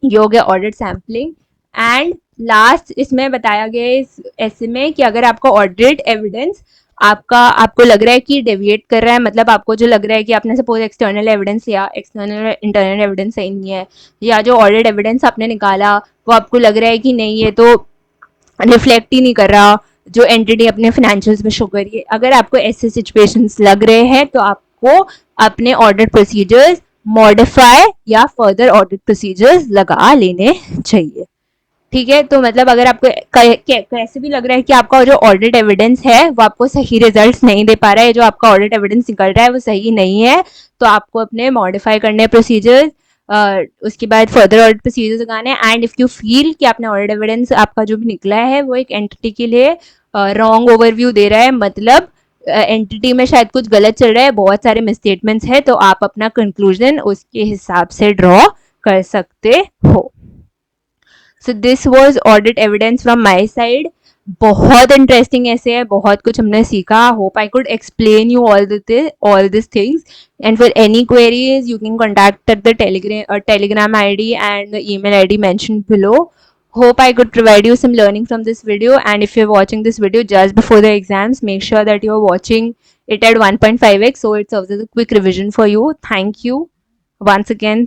ये हो गया ऑडिट सैम्पलिंग। एंड लास्ट इसमें बताया गया इस ऐसे में कि अगर आपका ऑडिट एविडेंस आपको लग रहा है कि डेविएट कर रहा है, मतलब आपको जो लग रहा है कि आपने सपोज एक्सटर्नल एविडेंस या एक्सटर्नल इंटरनल एविडेंस सही नहीं है, या जो ऑडिट एविडेंस आपने निकाला वो आपको लग रहा है कि नहीं ये तो रिफ्लेक्ट ही नहीं कर रहा जो एंटिटी अपने फाइनेंशियल्स में शो कर रही है, अगर आपको ऐसे सिचुएशंस लग रहे हैं तो आपको अपने ऑडिट प्रोसीजर्स मॉडिफाई या फर्दर ऑडिट प्रोसीजर्स लगा लेने चाहिए। ठीक है। तो मतलब अगर आपको कैसे भी लग रहा है कि आपका जो ऑडिट एविडेंस है वो आपको सही रिजल्ट्स नहीं दे पा रहा है, जो आपका ऑडिट एविडेंस निकल रहा है वो सही नहीं है, तो आपको अपने मॉडिफाई करने प्रोसीजर्स, उसके बाद फर्दर ऑडिट प्रोसीजर्स लगाने। एंड इफ यू फील कि आपने ऑडिट एविडेंस आपका जो भी निकला है वो एक एंटिटी के लिए रॉन्ग ओवरव्यू दे रहा है, मतलब एंटिटी में शायद कुछ गलत चल रहा है, बहुत सारे मिसस्टेटमेंट्स है, तो आप अपना कंक्लूजन उसके हिसाब से ड्रॉ कर सकते हो। So this was audit evidence from my side. बहुत इंटरेस्टिंग ऐसे है, बहुत कुछ हमने सीखा। Hope I could explain you all these things. And for any queries, you can contact at the Telegram ID and the email ID mentioned below. Hope I could provide you some learning from this video. And if you're watching this video just before the exams, make sure that you're watching it at 1.5x so it serves as a quick revision for you. Thank you once again.